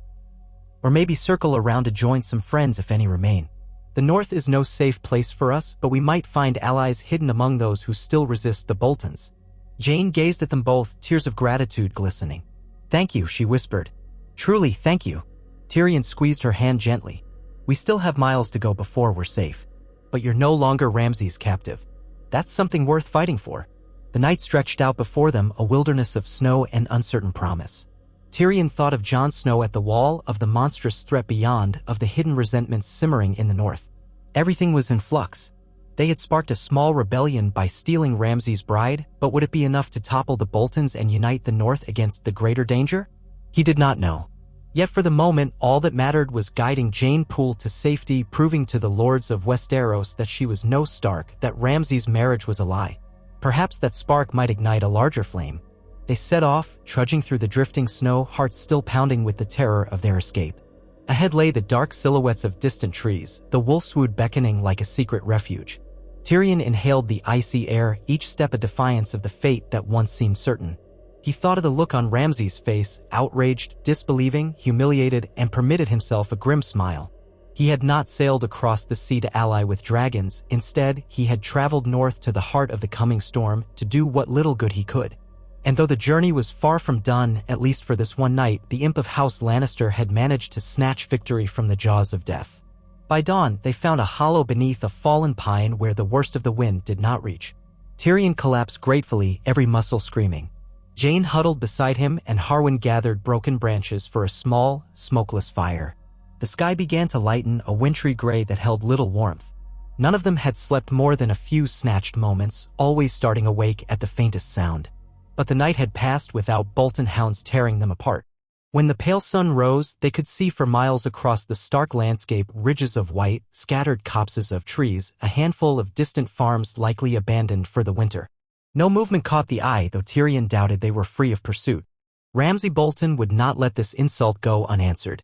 Or maybe circle around to join some friends if any remain." The north is no safe place for us, but we might find allies hidden among those who still resist the Boltons." Jane gazed at them both, tears of gratitude glistening. "Thank you," she whispered. "Truly, thank you." Tyrion squeezed her hand gently. "We still have miles to go before we're safe. But you're no longer Ramsay's captive. That's something worth fighting for." The night stretched out before them, a wilderness of snow and uncertain promise. Tyrion thought of Jon Snow at the wall, of the monstrous threat beyond, of the hidden resentments simmering in the north. Everything was in flux. They had sparked a small rebellion by stealing Ramsay's bride, but would it be enough to topple the Boltons and unite the north against the greater danger? He did not know. Yet for the moment, all that mattered was guiding Jane Poole to safety, proving to the lords of Westeros that she was no Stark, that Ramsay's marriage was a lie. Perhaps that spark might ignite a larger flame. They set off, trudging through the drifting snow, hearts still pounding with the terror of their escape. Ahead lay the dark silhouettes of distant trees, the wolfswood beckoning like a secret refuge. Tyrion inhaled the icy air, each step a defiance of the fate that once seemed certain. He thought of the look on Ramsay's face, outraged, disbelieving, humiliated, and permitted himself a grim smile. He had not sailed across the sea to ally with dragons. Instead, he had traveled north to the heart of the coming storm to do what little good he could. And though the journey was far from done, at least for this one night, the imp of House Lannister had managed to snatch victory from the jaws of death. By dawn, they found a hollow beneath a fallen pine where the worst of the wind did not reach. Tyrion collapsed gratefully, every muscle screaming. Jane huddled beside him, and Harwin gathered broken branches for a small, smokeless fire. The sky began to lighten, a wintry gray that held little warmth. None of them had slept more than a few snatched moments, always starting awake at the faintest sound. But the night had passed without Bolton hounds tearing them apart. When the pale sun rose, they could see for miles across the stark landscape ridges of white, scattered copses of trees, a handful of distant farms likely abandoned for the winter. No movement caught the eye, though Tyrion doubted they were free of pursuit. Ramsay Bolton would not let this insult go unanswered.